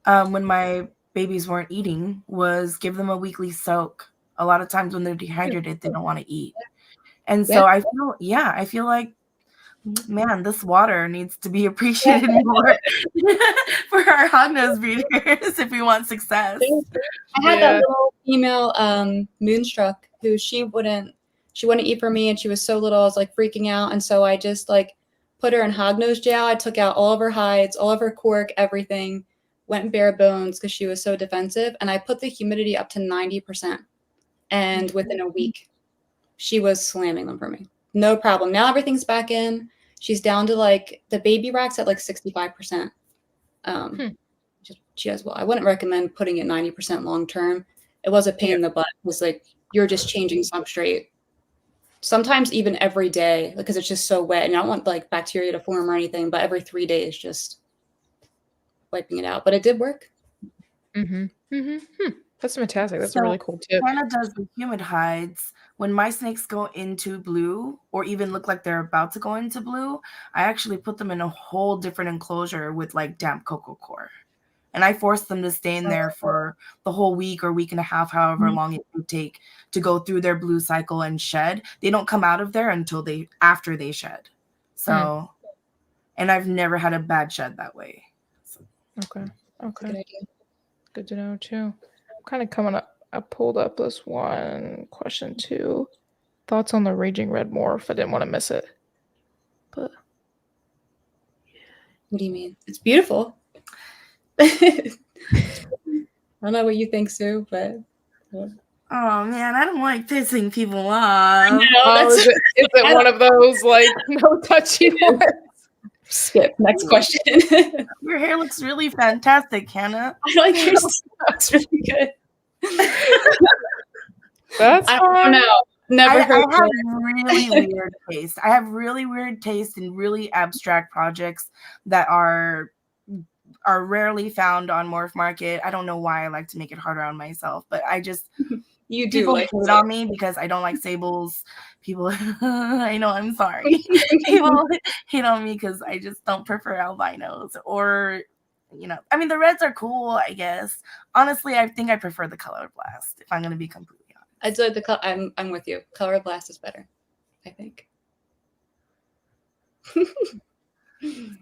when my babies weren't eating, was give them a weekly soak. A lot of times when they're dehydrated, they don't want to eat. And so I feel like, man, this water needs to be appreciated more for our hognose breeders if we want success. I had that little female moonstruck who she wouldn't eat for me, and she was so little, I was like freaking out. And so I just like put her in hognose gel. I took out all of her hides, all of her cork, everything, went bare bones because she was so defensive. And I put the humidity up to 90%. And within a week, she was slamming them for me. No problem. Now everything's back in. She's down to like the baby racks at like 65%. She does well. I wouldn't recommend putting it 90% long term. It was a pain in the butt. It was like you're just changing substrate, sometimes even every day, because it's just so wet. And I don't want like bacteria to form or anything, but every 3 days, just wiping it out. But it did work. That's fantastic. That's a really cool tip. Hannah does the humid hides. When my snakes go into blue, or even look like they're about to go into blue, I actually put them in a whole different enclosure with like damp cocoa coir. And I force them to stay in there for the whole week or week and a half, however long it would take to go through their blue cycle and shed. They don't come out of there until after they shed. So, and I've never had a bad shed that way. So. Okay. Good to know too. I'm kind of coming up. I pulled up this one question too. Thoughts on the Raging Red Morph? I didn't want to miss it. But what do you mean? It's beautiful. I don't know what you think, Sue, but oh man, I don't like pissing people off. Is it one of those like no touchy ones? Skip. Next question. Your hair looks really fantastic, Hannah. I like yours. Looks really good. That's I don't know. Never heard. I have really weird taste. I have really weird taste in really abstract projects that are rarely found on Morph Market. I don't know why I like to make it harder on myself, but I just people hate on me because I don't like sables. People, I know, I'm sorry. People hate on me because I just don't prefer albinos, or I mean, the reds are cool, I guess. Honestly, I think I prefer the Color Blast, if I'm going to be completely honest. I'd say the color. I'm with you. Color Blast is better, I think.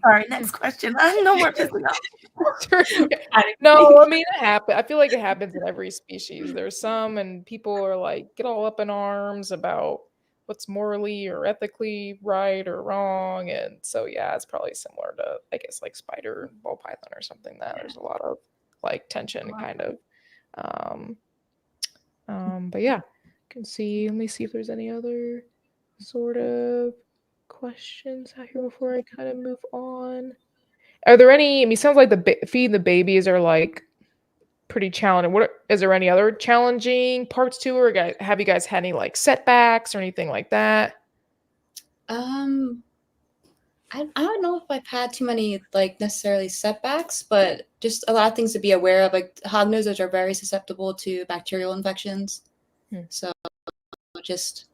Sorry, next question. No more pissing off. No, I mean it happens. I feel like it happens in every species. There's some, and people are like get all up in arms about what's morally or ethically right or wrong, and so yeah, it's probably similar to I guess like spider and ball python or something. That there's a lot of like tension, kind of. But yeah, you can see. Let me see if there's any other sort of questions out here before I kind of move on. Are there any? I mean, it sounds like feeding the babies are like pretty challenging. Is there any other challenging parts to it? Or have you guys had any like setbacks or anything like that? I don't know if I've had too many like necessarily setbacks, but just a lot of things to be aware of. Like hognoses are very susceptible to bacterial infections, so just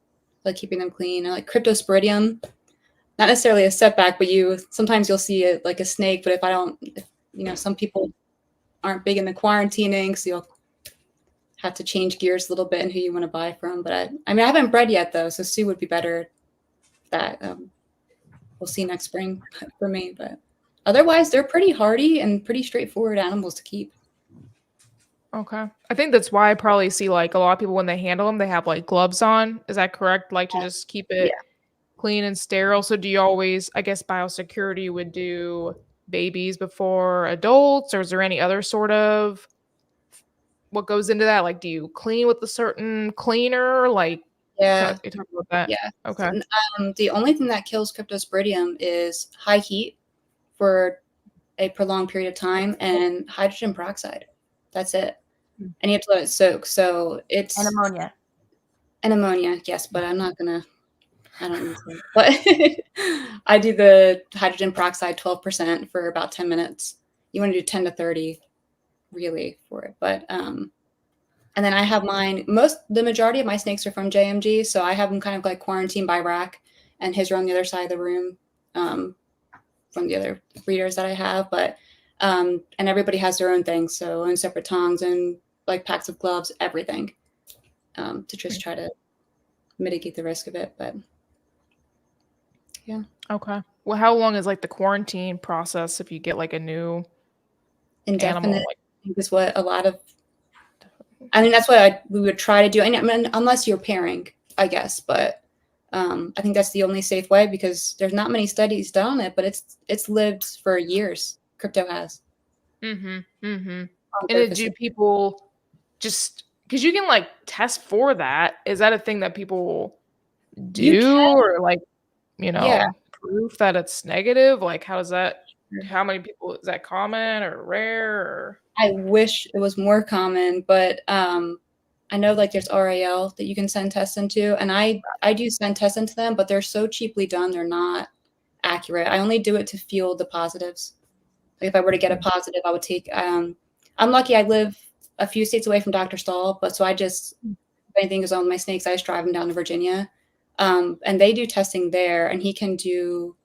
like keeping them clean. And like cryptosporidium, not necessarily a setback, but sometimes you'll see it like a snake. But if some people aren't big in the quarantining, so you'll have to change gears a little bit in who you want to buy from. But I mean, I haven't bred yet though, so Sue would be better at that. We'll see next spring for me, but otherwise they're pretty hardy and pretty straightforward animals to keep. Okay. I think that's why I probably see like a lot of people when they handle them, they have like gloves on. Is that correct? Like to just keep it clean and sterile. So do you always, I guess biosecurity would do babies before adults, or is there any other sort of what goes into that? Like do you clean with a certain cleaner? Like Yeah. you talk about that? Yeah. Okay. The only thing that kills cryptosporidium is high heat for a prolonged period of time and hydrogen peroxide. That's it. And you have to let it soak. So it's And ammonia. And ammonia, yes, but I don't need to. But I do the hydrogen peroxide 12% for about 10 minutes. You want to do 10 to 30 really for it. But and then I have the majority of my snakes are from JMG, so I have them kind of like quarantined by rack, and his are on the other side of the room from the other breeders that I have. But and everybody has their own things, so own separate tongs and like packs of gloves, everything, to just try to mitigate the risk of it. But yeah. Okay. Well, how long is like the quarantine process if you get like a new Indefinite animal? is what a lot of. I mean, that's what we would try to do. I mean, unless you're pairing, I guess. But I think that's the only safe way because there's not many studies done on it. But it's lived for years. Crypto has. And do people just because you can like test for that? Is that a thing that people do, or like proof that it's negative? Like, how does that? How many people is that common or rare? Or? I wish it was more common, but I know like there's RAL that you can send tests into, and I do send tests into them, but they're so cheaply done, they're not accurate. I only do it to feel the positives. Like if I were to get a positive, I would take. I'm lucky I live a few states away from Dr. Stahl, but so if anything goes on with my snakes, I just drive them down to Virginia, and they do testing there, and he can do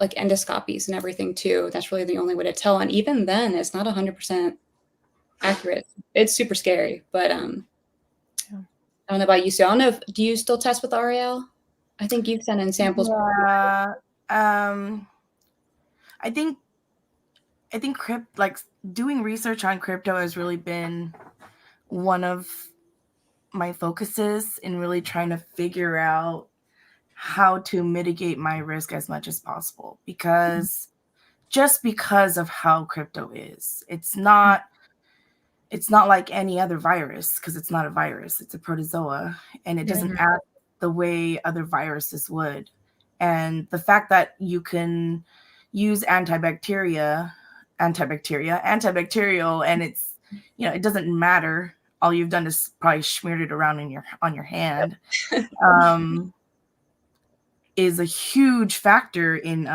like endoscopies and everything too. That's really the only way to tell. And even then it's not 100% accurate. It's super scary, but I don't know about you. So I don't know do you still test with RAL? I think you've sent in samples. Yeah. I think doing research on crypto has really been one of my focuses in really trying to figure out how to mitigate my risk as much as possible, because of how crypto is. It's not like any other virus, because it's not a virus, it's a protozoa, and it doesn't act the way other viruses would. And the fact that you can use antibacterial, and it's, it doesn't matter. All you've done is probably smeared it around on your hand. Is a huge factor in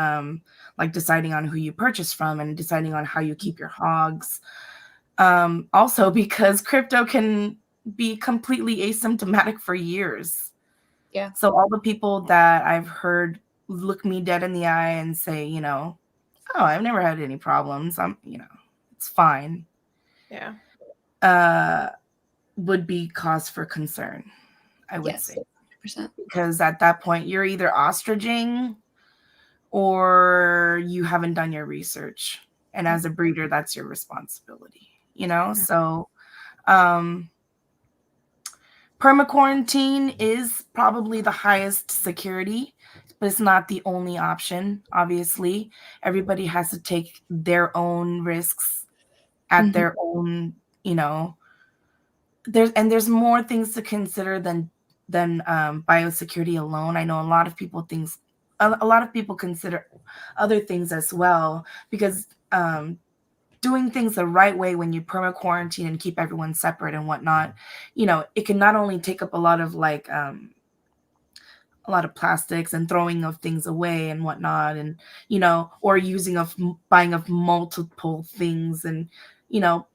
like deciding on who you purchase from and deciding on how you keep your hogs. Also because crypto can be completely asymptomatic for years. Yeah. So all the people that I've heard look me dead in the eye and say, oh, I've never had any problems. It's fine. Yeah. Would be cause for concern, I would say. 100%. Because at that point, you're either ostriching or you haven't done your research. And as a breeder, that's your responsibility, you know? So perma-quarantine is probably the highest security, but it's not the only option, obviously. Everybody has to take their own risks at their own, you know, there's more things to consider than biosecurity alone. I know a lot of people consider other things as well, because doing things the right way when you perma quarantine and keep everyone separate and whatnot, you know, it can not only take up a lot of plastics and throwing of things away and whatnot, and you know, or buying of multiple things, and you know,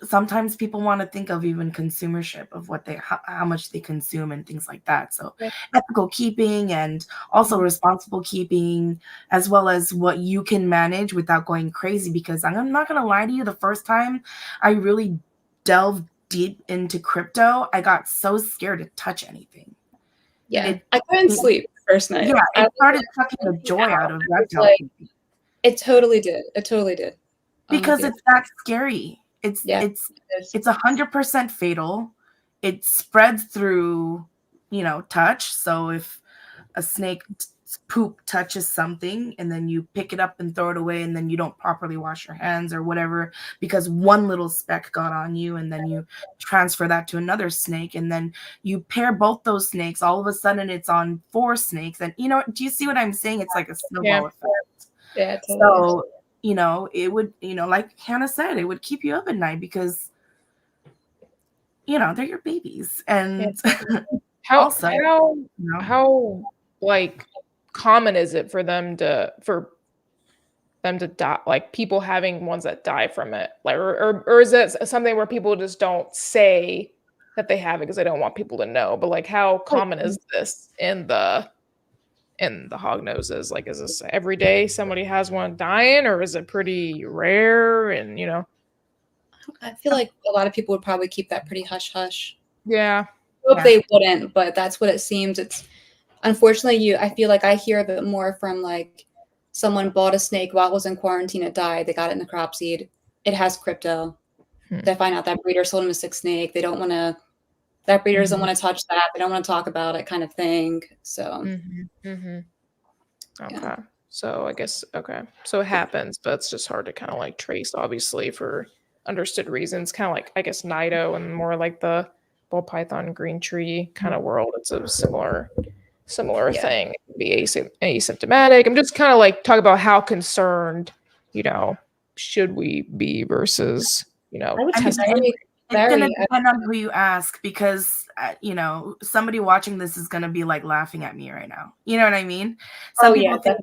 sometimes people want to think of even consumership of how much they consume and things like that. So ethical keeping and also responsible keeping, as well as what you can manage without going crazy. Because I'm not going to lie to you, the first time I really delved deep into crypto, I got so scared to touch anything. Yeah, I couldn't sleep the first night. Yeah, it started sucking the joy out of reptile keeping. It totally did. It totally did. Because it's that scary. It's 100% fatal. It spreads through, you know, touch. So if a snake poop touches something and then you pick it up and throw it away, and then you don't properly wash your hands or whatever because one little speck got on you, and then you transfer that to another snake, and then you pair both those snakes, all of a sudden it's on 4 snakes. And you know, do you see what I'm saying? It's like a snowball effect. Yeah, totally. So you know, it would, you know, like Hannah said, it would keep you up at night because, you know, they're your babies. And how like common is it for them to die, like people having ones that die from it, like, or is it something where people just don't say that they have it because they don't want people to know? But like, how common is this in the hognoses? Like, is this every day somebody has one dying, or is it pretty rare? And you know, I feel like a lot of people would probably keep that pretty hush hush. Yeah, I hope they wouldn't, but that's what it seems. It's unfortunately I feel like I hear a bit more from like someone bought a snake while it was in quarantine, it died, they got it in the crop seed, it has crypto. They find out that breeder sold him a sick snake. They don't want to. That breeder doesn't want to touch that. They don't want to talk about it, kind of thing. So, okay. So I guess so it happens, but it's just hard to kind of like trace, obviously, for understood reasons. Kind of like, I guess, Nido and more like the ball python, green tree kind of world. It's a similar thing. It can be asymptomatic. I'm just kind of like talking about how concerned, you know, should we be versus, you know, it's going to depend on who you ask, because, you know, somebody watching this is going to be like laughing at me right now. You know what I mean? Some people think,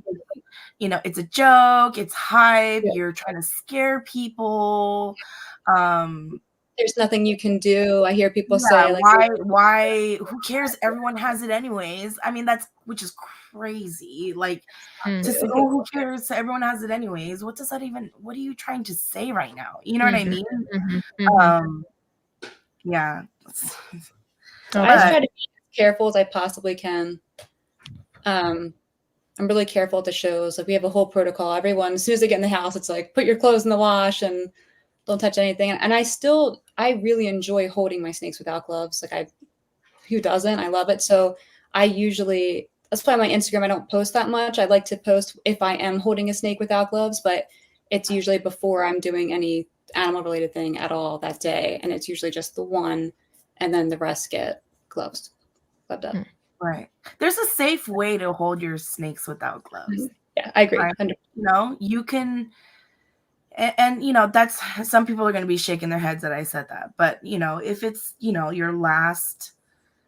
you know, it's a joke, it's hype, you're trying to scare people. There's nothing you can do. I hear people say, like, why, who cares? Everyone has it anyways. I mean, which is crazy. Like, to say, oh, who cares? Everyone has it anyways. What are you trying to say right now? You know what I mean? Yeah. So I just try to be as careful as I possibly can. I'm really careful at the shows. Like, we have a whole protocol. Everyone, as soon as they get in the house, it's like, put your clothes in the wash and don't touch anything. And I really enjoy holding my snakes without gloves. Like, who doesn't? I love it. So that's why on my Instagram, I don't post that much. I like to post if I am holding a snake without gloves, but it's usually before I'm doing any animal related thing at all that day. And it's usually just the one, and then the rest get gloved up. Right. There's a safe way to hold your snakes without gloves. Yeah, I agree. Right? You know, you can, and you know, that's, some people are going to be shaking their heads that I said that, but you know, if it's, you know, your last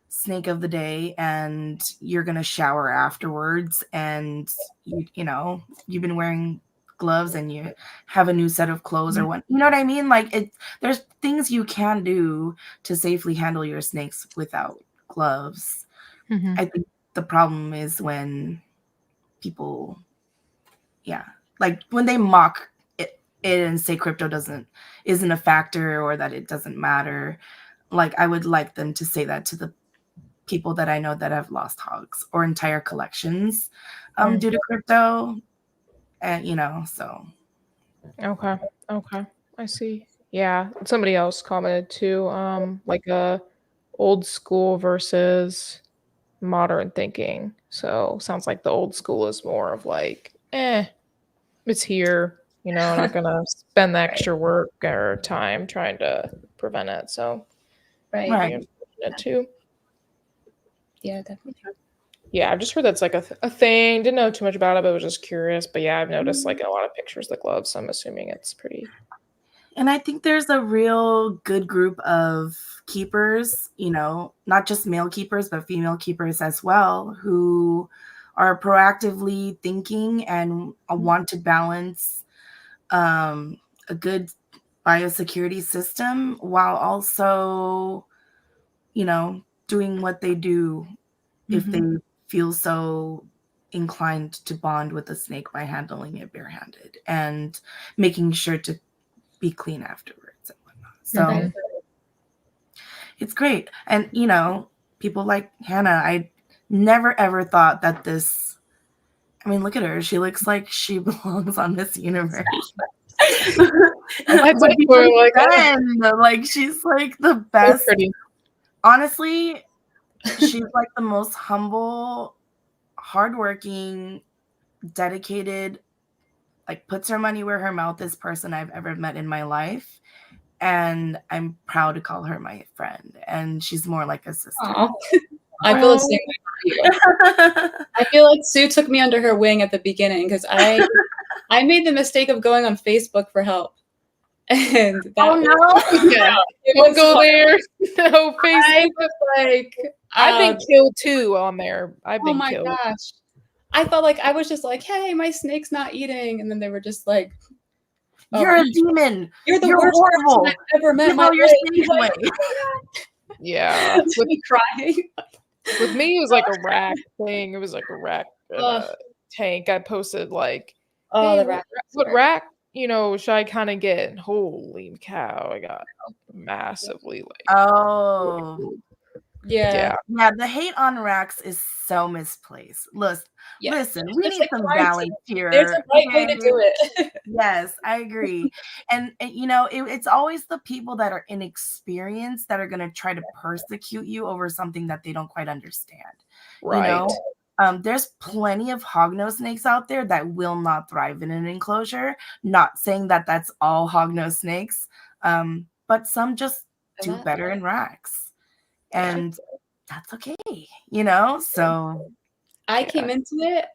snake of the day and you're going to shower afterwards, and you know, you've been wearing gloves and you have a new set of clothes or what, you know what I mean? Like, there's things you can do to safely handle your snakes without gloves. I think the problem is when people, like when they mock it and say crypto isn't a factor, or that it doesn't matter. Like, I would like them to say that to the people that I know that have lost hogs or entire collections due to crypto. And, so. Okay. I see. Yeah. Somebody else commented too, like a old school versus modern thinking. So sounds like the old school is more of like, it's here, not gonna spend the extra work or time trying to prevent it. So Right. unfortunate too. Yeah, definitely. Yeah, I've just heard that's like a thing. Didn't know too much about it, but was just curious. But yeah, I've noticed like a lot of pictures of the gloves, so I'm assuming it's pretty. And I think there's a real good group of keepers, not just male keepers, but female keepers as well, who are proactively thinking and want to balance a good biosecurity system while also, doing what they do if they feel so inclined to bond with a snake by handling it barehanded and making sure to be clean afterwards and whatnot. So it's great. And, people like Hannah, I never ever thought that this, look at her. She looks like she belongs on Miss Universe. That's like she's like the best. pretty. Honestly, she's like the most humble, hardworking, dedicated, like puts her money where her mouth is person I've ever met in my life. And I'm proud to call her my friend. And she's more like a sister. I feel the same way about you. I feel like Sue took me under her wing at the beginning because I made the mistake of going on Facebook for help. And that Don't go there. No, Facebook. I was like, I've been killed too on there. I've been killed. Gosh. I felt like I was just like, hey, my snake's not eating. And then they were just like, you're a demon. You're the worst horrible. person I've ever met in my life. Yeah. With me crying. With me, it was like a rack thing. It was like a rack tank. I posted like, the rack. What rack, should I kind of get? Holy cow. I got massively like. Yeah, the hate on racks is so misplaced. Listen, we need some balance here. There's a right way to do it. Yes, I agree. And it's always the people that are inexperienced that are going to try to persecute you over something that they don't quite understand. Right. There's plenty of hognose snakes out there that will not thrive in an enclosure. Not saying that that's all hognose snakes, but some just do better in racks. And that's okay, so I came into it.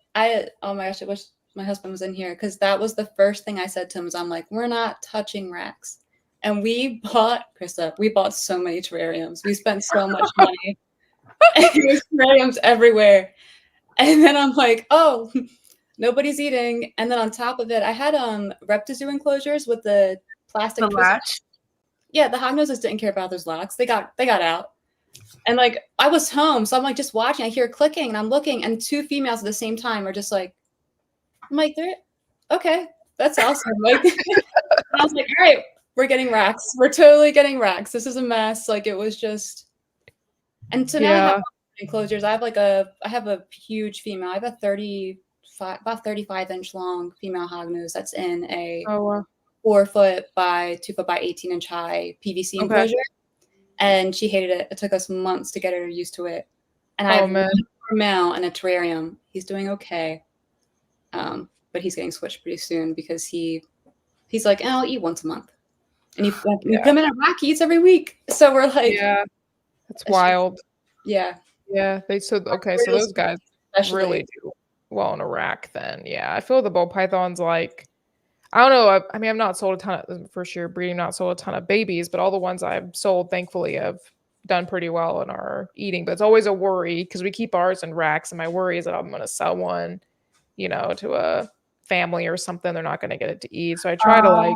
Oh my gosh, I wish my husband was in here because that was the first thing I said to him. Was I'm like, we're not touching racks. And we bought so many terrariums. We spent so much money. And there's terrariums everywhere. And then I'm like, oh, nobody's eating. And then on top of it, I had Reptile enclosures with the plastic latch. Yeah, the hognoses didn't care about those locks. They got out. And like I was home, so I'm like just watching. I hear clicking, and I'm looking, and two females at the same time are just like, I'm like, okay, that's awesome. Like, I was like, all right, we're getting racks. We're totally getting racks. This is a mess. Like it was just, and so now I have enclosures. I have a huge female. I have about 35-inch long female hognose that's in a 4 foot by 2 foot by 18-inch high PVC enclosure. And she hated it. It took us months to get her used to it. And I have one male in a terrarium. He's doing okay. But he's getting switched pretty soon because he's like, I'll eat once a month. And you put him in a rack, he eats every week. So we're like, that's wild. Yeah. So those guys really do well in a rack then. Yeah. I feel the ball python's like, I don't know. I'm not sold a ton of, first year breeding, not sold a ton of babies, but all the ones I've sold, thankfully, have done pretty well and are eating. But it's always a worry because we keep ours in racks. And my worry is that I'm going to sell one, to a family or something. They're not going to get it to eat. So I try to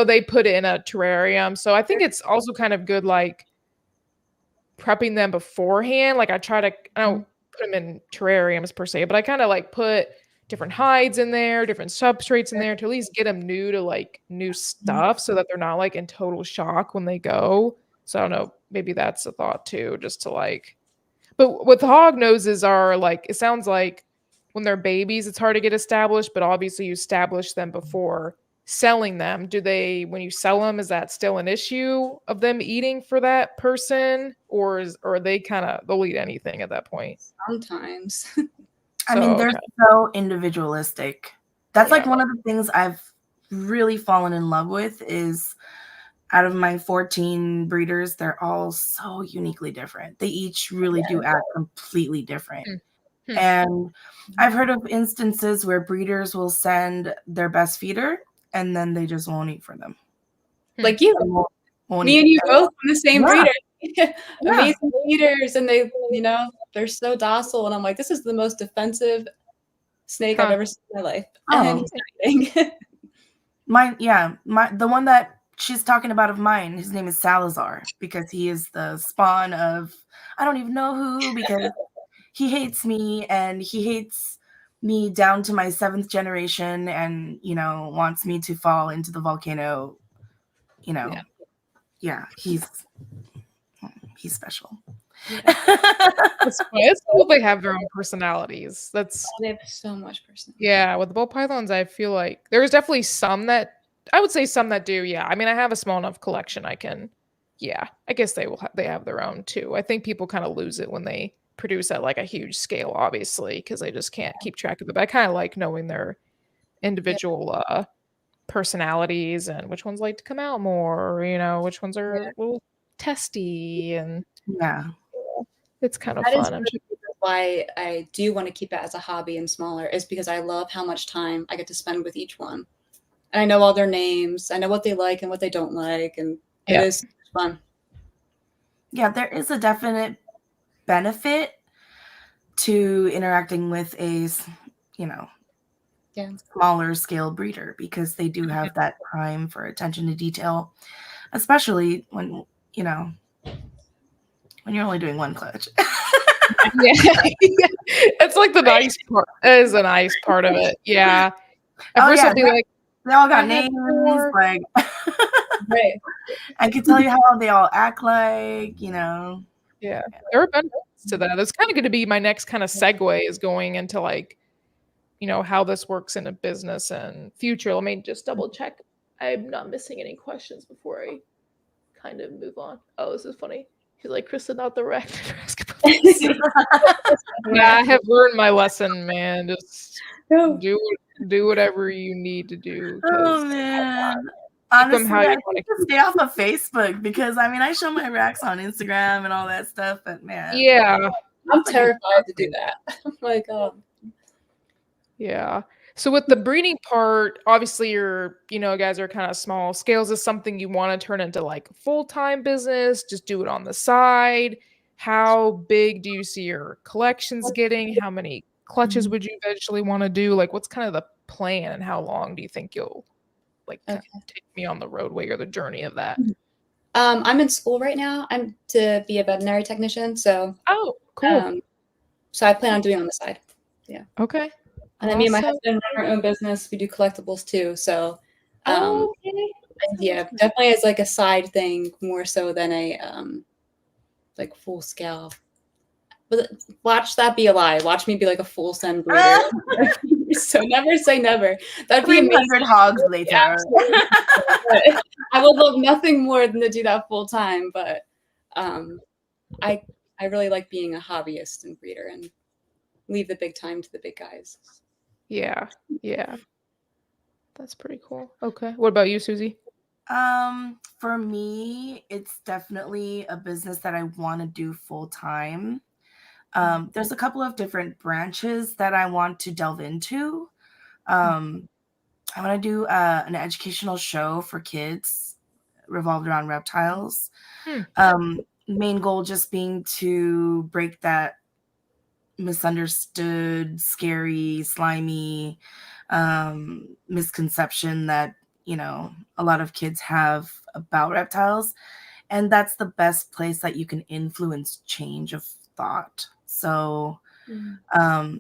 they put it in a terrarium. So I think it's also kind of good, like prepping them beforehand. Like I don't put them in terrariums per se, but I kind of like put different hides in there, different substrates in there to at least get them new to like new stuff so that they're not like in total shock when they go. So I don't know, maybe that's a thought too, just to like. But with hognoses are like, it sounds like when they're babies, it's hard to get established, but obviously you establish them before selling them. Do they, when you sell them, is that still an issue of them eating for that person, or are they kind of, they'll eat anything at that point? Sometimes. I mean, they're okay. so individualistic. That's like Yeah. one of the things I've really fallen in love with is out of my 14 breeders, they're all so uniquely different. They each really do act completely different. Hmm. And I've heard of instances where breeders will send their best feeder and then they just won't eat for them. Like you. Won't Me eat. and you both on the same breeder. Amazing breeders, and they, you know, they're so docile. And I'm like, this is the most defensive snake I've ever seen in my life. And he's not eating. The one that she's talking about of mine, his name is Salazar, because he is the spawn of I don't even know who, because he hates me and he hates me down to my 7th generation and, you know, wants me to fall into the volcano, you know. Yeah, he's special. It's cool they have their own personalities. They have so much personality. Yeah, with the ball pythons, I feel like there's definitely some that I would say some that do. Yeah, I mean, I have a small enough collection. I guess they have their own too. I think people kind of lose it when they produce at like a huge scale, obviously, because they just can't keep track of it. But I kind of like knowing their individual personalities and which ones like to come out more, you know, which ones are a little testy, and it's kind of fun. I'm sure why I do want to keep it as a hobby and smaller is because I love how much time I get to spend with each one. And I know all their names. I know what they like and what they don't like. And it is fun. Yeah, there is a definite benefit to interacting with a, you know, smaller scale breeder, because they do have that time for attention to detail, especially when, you know, when you're only doing one clutch. It's like the nice part. It is a nice part of it. Yeah. At first I'll be like, they all got names. Like, I can tell you how they all act like, you know. Yeah. There are benefits to that. That's kind of going to be my next kind of segue, is going into like, you know, how this works in a business and future. Let me just double check. I'm not missing any questions before I kind of move on. Oh, this is funny. He's like, Krista, not the wreck. Yeah, I have learned my lesson, man. Just do whatever you need to do. Oh man. Honestly, I need to stay off of Facebook, because I mean, I show my racks on Instagram and all that stuff, but man. Yeah. I'm terrified to do that. Oh my God. Yeah. So with the breeding part, obviously you guys are kind of small scales. Is something you want to turn into like a full-time business? Just do it on the side? How big do you see your collections getting? How many clutches would you eventually want to do? Like, what's kind of the plan, and how long do you think you'll like take me on the roadway or the journey of that? I'm in school right now. I'm to be a veterinary technician. So cool. So I plan on doing it on the side. Yeah. Okay. And then me and my husband run our own business. We do collectibles too. So yeah, definitely as like a side thing, more so than a like full scale. But watch that be a lie. Watch me be like a full send breeder. So never say never. That'd be 300 hogs later. I would love nothing more than to do that full time. But I really like being a hobbyist and breeder and leave the big time to the big guys. Yeah. That's pretty cool. Okay. What about you, Susie? For me, it's definitely a business that I want to do full time. There's a couple of different branches that I want to delve into. I want to do an educational show for kids revolved around reptiles. Main goal just being to break that misunderstood, scary, slimy misconception that, you know, a lot of kids have about reptiles. And that's the best place that you can influence change of thought. So I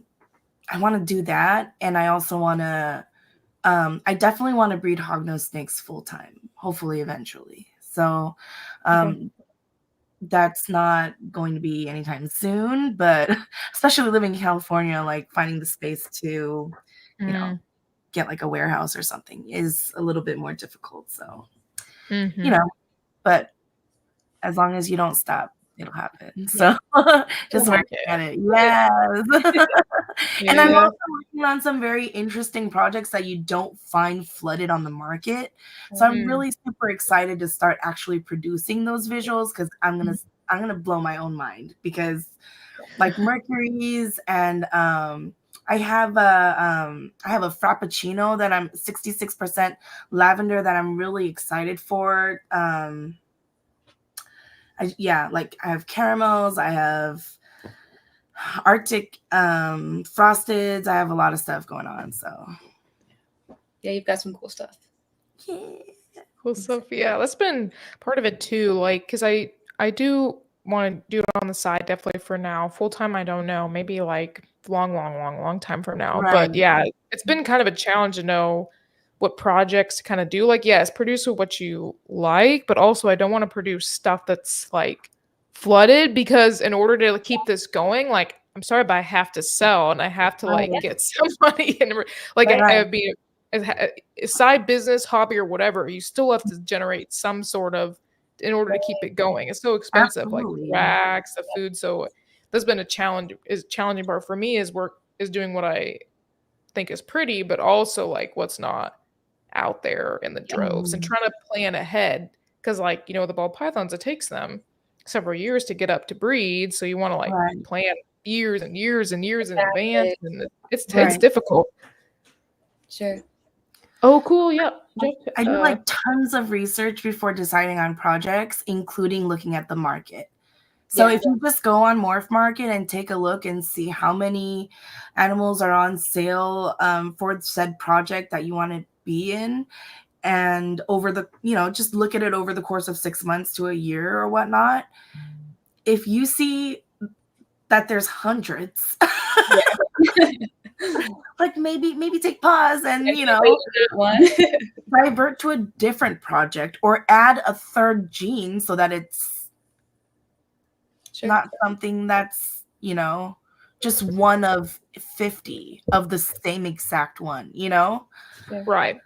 want to do that. And I also want to, I definitely want to breed hognose snakes full time, hopefully eventually. So that's not going to be anytime soon, but especially living in California, like finding the space to, you know, get like a warehouse or something is a little bit more difficult. So, you know, but as long as you don't stop, it'll happen. So just working at it. Yes. And I'm also working on some very interesting projects that you don't find flooded on the market. So I'm really super excited to start actually producing those visuals, because I'm gonna blow my own mind, because like Mercury's and I have a Frappuccino that I'm 66% lavender that I'm really excited for. Like I have caramels, I have Arctic frosteds, I have a lot of stuff going on. So yeah, you've got some cool stuff. Yeah. Cool stuff. Yeah, that's been part of it too. Like, because I do want to do it on the side, definitely for now. Full time, I don't know. Maybe like long time from now. Right. But yeah, it's been kind of a challenge to know what projects to kind of do. Like, yes, produce what you like, but also I don't want to produce stuff that's like flooded, because in order to keep this going, like, I'm sorry, but I have to sell and I have to like get some money, and like I be a side business, hobby, or whatever. You still have to generate some sort of, in order to keep it going. It's so expensive, Absolutely. like racks, the food. So that's been a challenging part for me, is doing what I think is pretty, but also like what's not out there in the droves, and trying to plan ahead. Because like, you know, the ball pythons, it takes them several years to get up to breed. So you want to like plan years and years and years in advance, and it's difficult. Sure. Oh, cool. Yeah. I do like tons of research before deciding on projects, including looking at the market. So if you just go on MORPH Market and take a look and see how many animals are on sale for said project that you want to be in, and over the, you know, just look at it over the course of 6 months to a year or whatnot. If you see that there's hundreds, like maybe take pause and, you know, divert to a different project, or add a third gene so that it's not something that's, you know, just one of 50 of the same exact one, you know? Right.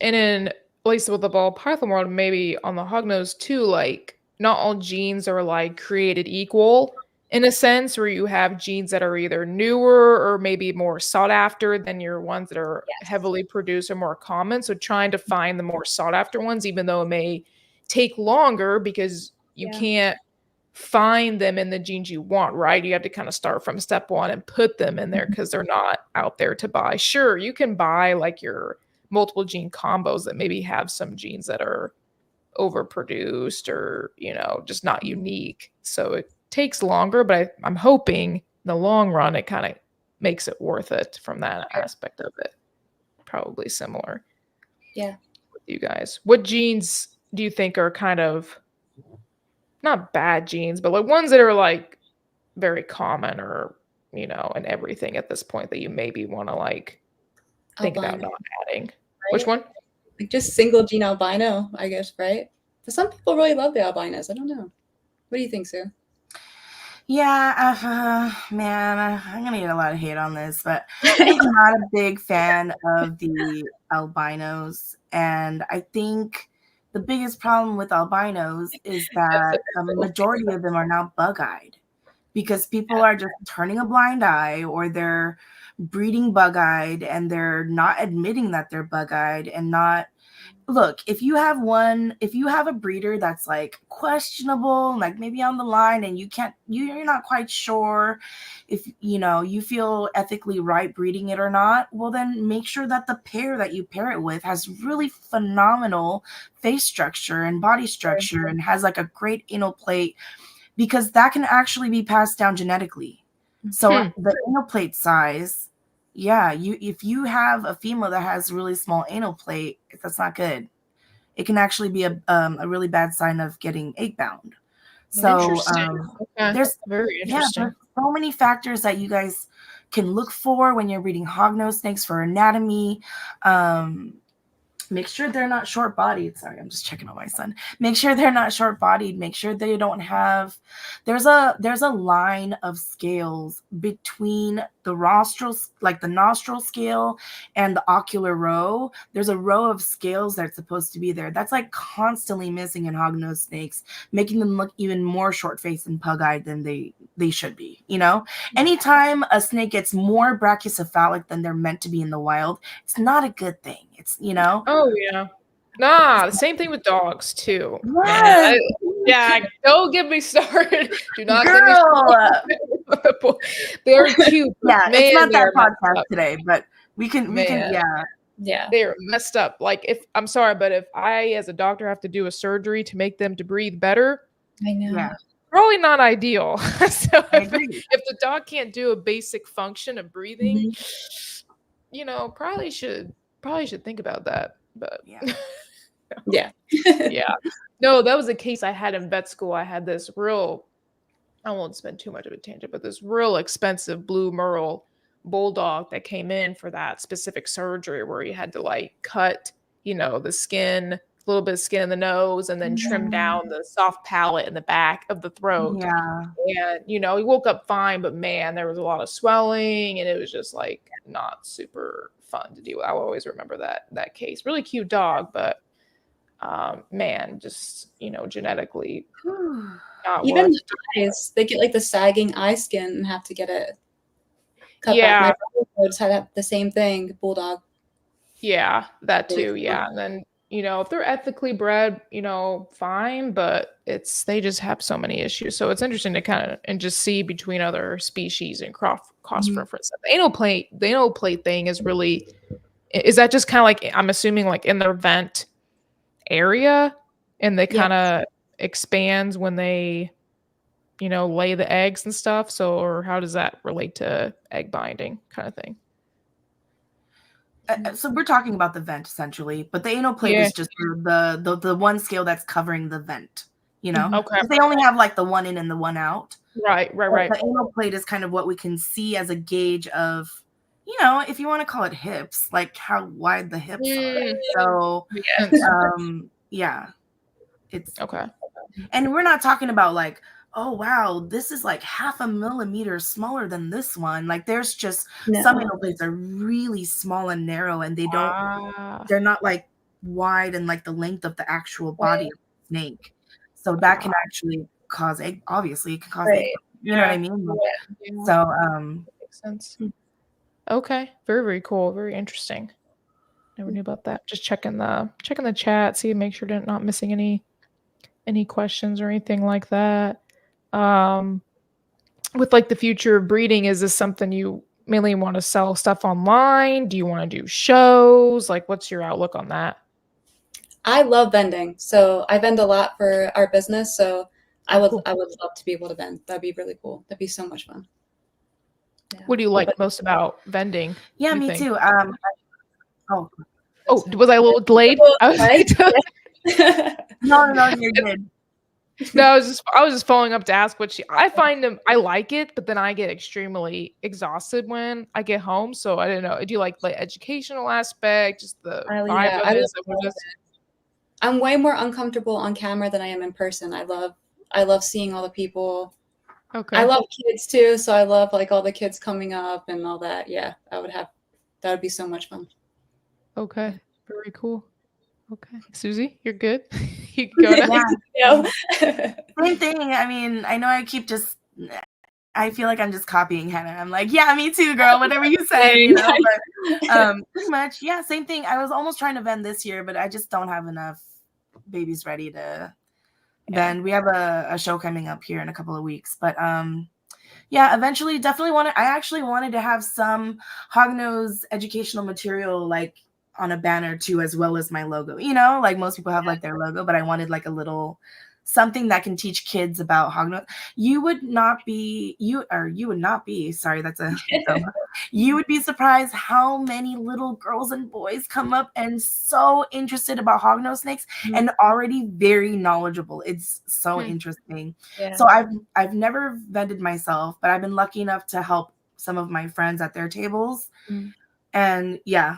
And in, at least with the ball python world, maybe on the hognose too, like not all genes are like created equal, in a sense, where you have genes that are either newer or maybe more sought after than your ones that are heavily produced or more common. So trying to find the more sought after ones, even though it may take longer, because you can't find them in the genes you want, right? You have to kind of start from step one and put them in there, because they're not out there to buy. Sure, you can buy like your multiple gene combos that maybe have some genes that are overproduced, or, you know, just not unique. So it takes longer, but I'm hoping in the long run it kind of makes it worth it from that aspect of it. Probably similar. Yeah. With you guys, what genes do you think are kind of not bad genes, but like ones that are like very common, or, you know, and everything at this point, that you maybe want to like think about not adding? Which one? Like just single gene albino, I guess, right? But some people really love the albinos. I don't know. What do you think, Sue? Yeah, man, I'm gonna get a lot of hate on this, but I'm not a big fan of the albinos, and I think the biggest problem with albinos is that the majority of them are now bug-eyed, because people are just turning a blind eye, or they're breeding bug-eyed and they're not admitting that they're bug-eyed, and not, look, if you have a breeder that's like questionable, like maybe on the line, and you're not quite sure if, you know, you feel ethically right breeding it or not, well, then make sure that the pair that you pair it with has really phenomenal face structure and body structure, and has like a great anal plate, because that can actually be passed down genetically. So the anal plate size, if you have a female that has really small anal plate, that's not good. It can actually be a really bad sign of getting egg bound. So there's very interesting. there's so many factors that you guys can look for when you're reading hognose snakes for anatomy. Make sure they're not short-bodied. Sorry, I'm just checking on my son. Make sure they're not short-bodied. Make sure they don't have. There's a line of scales between the nostrils, like the nostril scale and the ocular row. There's a row of scales that's supposed to be there. That's like constantly missing in hognose snakes, making them look even more short-faced and pug-eyed than they should be. You know, anytime a snake gets more brachycephalic than they're meant to be in the wild, it's not a good thing. It's, you know. Oh yeah. Nah, the same thing with dogs too. Yes. Yeah, don't get me started. Do not Girl. get me started. They're cute. Yeah, Man, it's not they that are messed podcast up. today, but we can, yeah. Yeah. They're messed up. Like, if I'm sorry, but if I as a doctor have to do a surgery to make them to breathe better, I know. Yeah. probably not ideal. So I if agree. the dog can't do a basic function of breathing, Mm-hmm. you know, probably should think about that. But Yeah. Yeah. yeah. No, that was a case I had in vet school. I had this real, I won't spend too much of a tangent, but this real expensive blue merle bulldog that came in for that specific surgery where you had to like cut, you know, the skin, a little bit of skin in the nose, and then trim down the soft palate in the back of the throat. Yeah. And, you know, he woke up fine, but man, there was a lot of swelling and it was just like not super fun to deal with. I will always remember that case. Really cute dog, but man, just, you know, genetically not Even what. the eyes, they get like the sagging eye skin and have to get it cut Yeah. back. My brother just had the same thing, bulldog. Yeah, that too. Yeah. And then, you know, if they're ethically bred, you know, fine, but they just have so many issues. So it's interesting to kind of and just see between other species and cross reference. The anal plate thing is really, is that just kind of like, I'm assuming like in their vent area, and they kind of expands when they, you know, lay the eggs and stuff. So, or how does that relate to egg binding kind of thing? So we're talking about the vent essentially, but the anal plate is just the one scale that's covering the vent, you know? Okay. They only have like the one in and the one out. Right. The anal plate is kind of what we can see as a gauge of, you know, if you want to call it hips, like how wide the hips are. So, yeah, it's okay. And we're not talking about like, oh wow, this is like 0.5 millimeter smaller than this one. Like there's just some anal plates are really small and narrow, and they don't, they're not like wide and like the length of the actual body of the snake. So that can actually cause egg. Obviously, it can cause egg. You know what I mean? Yeah. So makes sense. Okay, very, very cool, very interesting. Never knew about that. Just checking the chat, see, make sure not missing any questions or anything like that. With like the future of breeding, is this something you mainly want to sell stuff online? Do you want to do shows? Like, what's your outlook on that? I love vending, so I vend a lot for our business. So I would love to be able to vend. That'd be really cool. That'd be so much fun. Yeah. What do you like most about vending? Yeah, me too. Was I a little delayed? No, you're good. No, I was just following up to ask I find them, I like it, but then I get extremely exhausted when I get home. So I don't know. Do you like the educational aspect, just the vibe of it? I'm way more uncomfortable on camera than I am in person. I love seeing all the people. Okay. I love kids too, so I love like all the kids coming up and all that. Yeah, that would be so much fun. Okay, very cool. Okay, Susie, you're good. You go next. Same thing. I mean, I know I feel like I'm just copying Hannah. I'm like, yeah, me too, girl. Whatever you say, you know. But pretty much, yeah, same thing. I was almost trying to vend this year, but I just don't have enough babies ready to vend. We have a show coming up here in a couple of weeks, but yeah, eventually, definitely I actually wanted to have some Hognose educational material, like on a banner too, as well as my logo. You know, like most people have like their logo, but I wanted like a little something that can teach kids about Hognose. You would not be sorry, that's a you would be surprised how many little girls and boys come up and so interested about Hognose snakes and already very knowledgeable. It's so interesting. So I've never vended myself, but I've been lucky enough to help some of my friends at their tables. And yeah,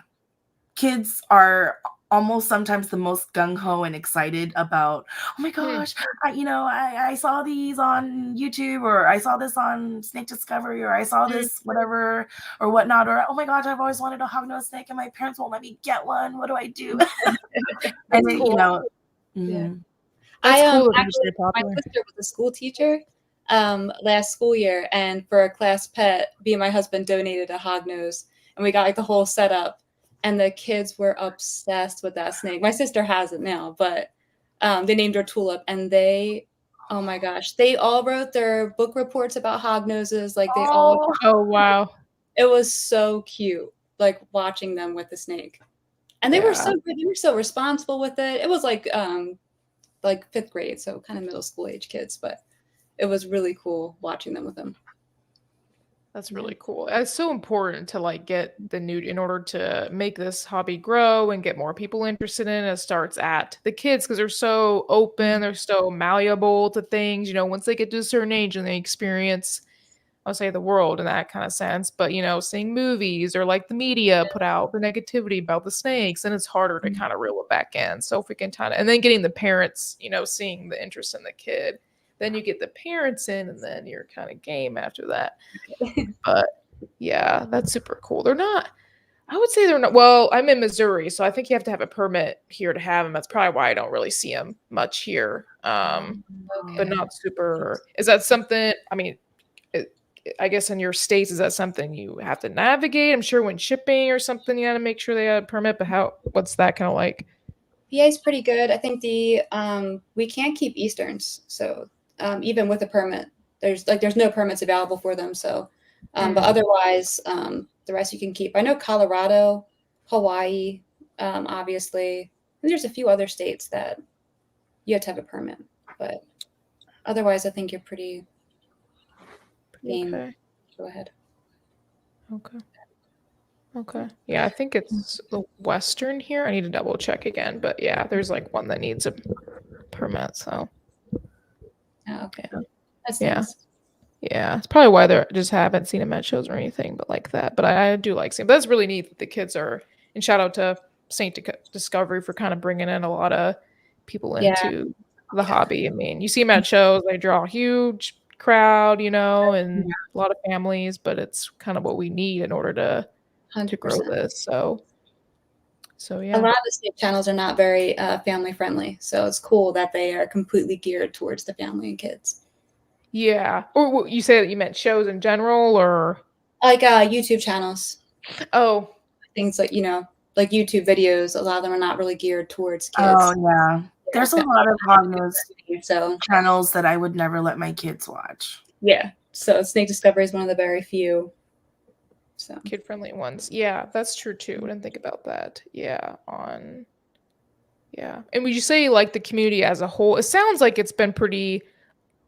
kids are almost sometimes the most gung-ho and excited about, oh my gosh, I saw these on YouTube, or I saw this on Snake Discovery, or I saw this whatever or whatnot, or oh my gosh, I've always wanted a hognose snake and my parents won't let me get one. What do I do? And then, cool. Yeah. That's cool that they're actually, very popular. my sister was a school teacher last school year, and for a class pet, me and my husband donated a hognose, and we got like the whole setup, and the kids were obsessed with that snake. My sister has it now, but they named her Tulip, and they, oh my gosh, they all wrote their book reports about hognoses. Like they all, Oh wow. it was so cute, like watching them with the snake. And they were so good. They were so responsible with it. It was like 5th grade, so kind of middle school age kids, but it was really cool watching them with them. That's really cool. It's so important to like get the new in order to make this hobby grow and get more people interested in it. It starts at the kids because they're so open, they're so malleable to things. You know, once they get to a certain age and they experience, I'll say, the world in that kind of sense, but you know, seeing movies or like the media put out the negativity about the snakes, and it's harder to kind of reel it back in. So if we can kind of, and then getting the parents, you know, seeing the interest in the kid, then you get the parents in, and then you're kind of game after that. But yeah, that's super cool. They're not, I would say they're not, well, I'm in Missouri, so I think you have to have a permit here to have them. That's probably why I don't really see them much here. But not super, is that something, I mean, I guess in your states, is that something you have to navigate? I'm sure when shipping or something, you got to make sure they have a permit, but what's that kind of like? PA is pretty good. I think we can't keep Easterns. So even with a permit, there's no permits available for them. So, but otherwise, the rest you can keep. I know Colorado, Hawaii, obviously, and there's a few other states that you have to have a permit, but otherwise, I think you're pretty game. Okay. Go ahead. Okay. Yeah, I think it's the Western here. I need to double check again, but yeah, there's like one that needs a permit. So. Oh, okay. That's yeah. nice. Yeah, it's probably why they just haven't seen them at shows or anything, but like that. But I do like seeing. But that's really neat that the kids are. And shout out to Saint Discovery for kind of bringing in a lot of people into the hobby. I mean, you see them at shows; they draw a huge crowd, you know, and a lot of families. But it's kind of what we need in order to 100%. grow this. So yeah. A lot of the snake channels are not very family friendly, so it's cool that they are completely geared towards the family and kids. Yeah. Or you say that you meant shows in general, or like YouTube channels. Oh, things like, you know, like YouTube videos. A lot of them are not really geared towards kids. Oh yeah, there's a lot of hognose channels that I would never let my kids watch. Yeah, so Snake Discovery is one of the very few. So kid-friendly ones. Yeah, that's true too. I didn't think about that. Yeah, and would you say like the community as a whole? It sounds like it's been pretty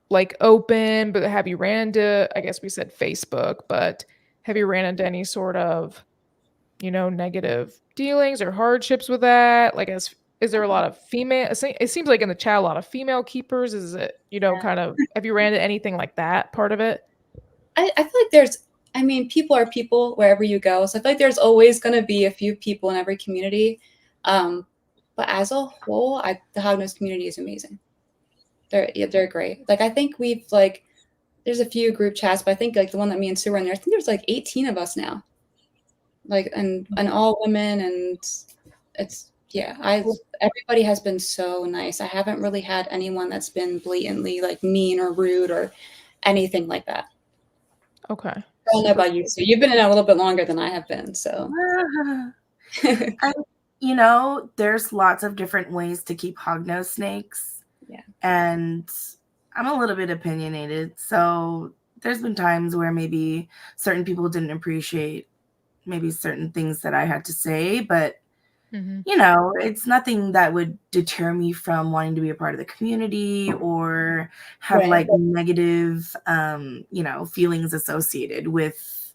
like open, but have you ran into, I guess we said Facebook, but have you ran into any sort of, you know, negative dealings or hardships with that? Like, is there a lot of female? It seems like in the chat a lot of female keepers. Is it, you know, kind of? Have you ran into anything like that part of it? I feel like there's. I mean, people are people wherever you go. So I feel like there's always going to be a few people in every community. But as a whole, the hognose community is amazing. They're great. Like I think we've like, there's a few group chats, but I think like the one that me and Sue are in there, I think there's like 18 of us now. Like and all women, and it's everybody has been so nice. I haven't really had anyone that's been blatantly like mean or rude or anything like that. Okay. I don't know about you, so you've been in a little bit longer than I have been. So, you know, there's lots of different ways to keep hognose snakes. Yeah. And I'm a little bit opinionated. So there's been times where maybe certain people didn't appreciate maybe certain things that I had to say, but you know, it's nothing that would deter me from wanting to be a part of the community or have like negative, you know, feelings associated with,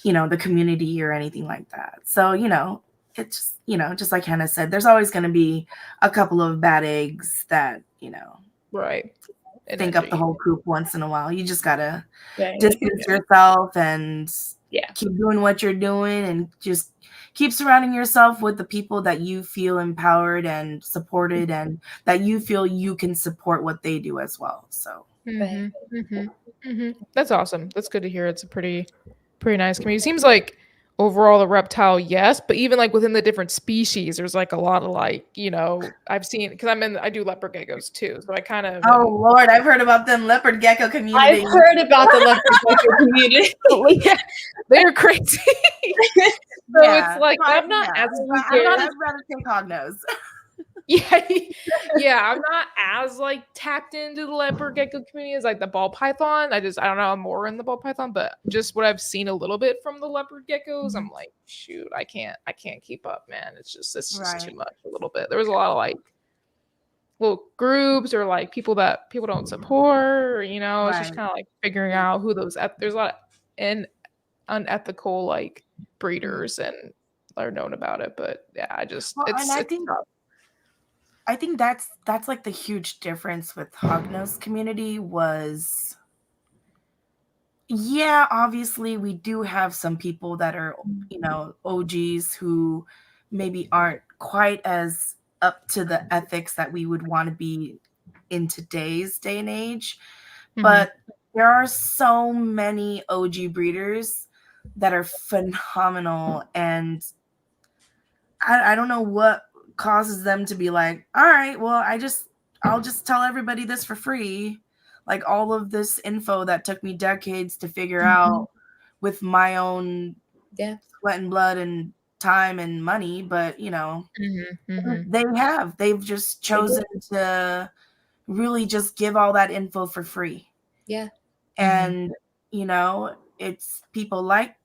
you know, the community or anything like that. So, you know, it's, you know, just like Hannah said, there's always going to be a couple of bad eggs that, you know. Right. think up the whole coop once in a while. You just gotta Yeah. distance yourself and Yeah. keep doing what you're doing, and just keep surrounding yourself with the people that you feel empowered and supported, and that you feel you can support what they do as well. So That's awesome. That's good to hear. It's a pretty nice community. It seems like overall the reptile, yes, but even like within the different species, there's like a lot of like, I've seen, because I do leopard geckos too, so I kind of Lord, I've heard about them leopard gecko community. I've heard about the leopard gecko community. Yeah, they're crazy. So it's like I'm not as I'd rather take Hognose. I'm not as like tapped into the leopard gecko community as like the ball python. I don't know, I'm more in the ball python, but just what I've seen a little bit from the leopard geckos, I'm like, shoot, I can't keep up, man. It's just too much a little bit. There was a lot of like little groups or like people that people don't support, it's just kind of like figuring out who those there's a lot of unethical like breeders and are known about it, but it's tough. I think that's like the huge difference with Hognose community was, obviously we do have some people that are, OGs who maybe aren't quite as up to the ethics that we would want to be in today's day and age. But there are so many OG breeders that are phenomenal, and I don't know what causes them to be like, all right, well, I'll just tell everybody this for free. Like all of this info that took me decades to figure out with my own sweat and blood and time and money. But, they've just chosen to really just give all that info for free. Yeah. And, it's people like,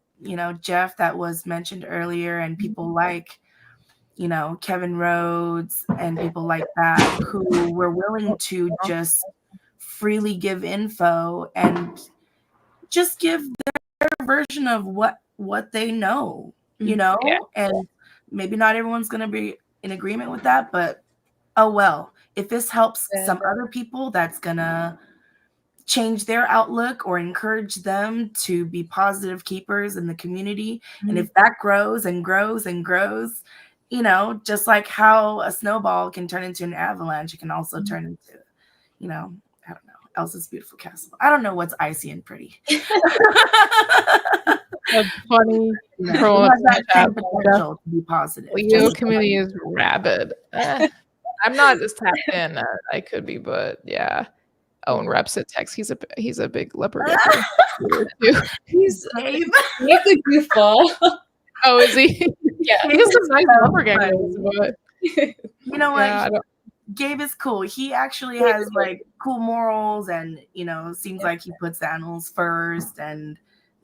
Jeff that was mentioned earlier, and people like, Kevin Rhodes and people like that who were willing to just freely give info and just give their version of what they know, and maybe not everyone's going to be in agreement with that, but oh well, if this helps some other people, that's going to change their outlook or encourage them to be positive keepers in the community. And if that grows and grows and grows, just like how a snowball can turn into an avalanche, it can also turn into, I don't know, Elsa's Beautiful Castle. I don't know what's icy and pretty. That's funny. That same potential to be positive. Leo community is rabid. I'm not as tapped in. I could be, but yeah. Owen Reps at Tex. He's a big leopard gecko. He's a goofball. Oh, is he? Yeah, he's a nice leopard gecko. But you know what? Gabe is cool. He actually has like cool morals, and seems like he puts the animals first, and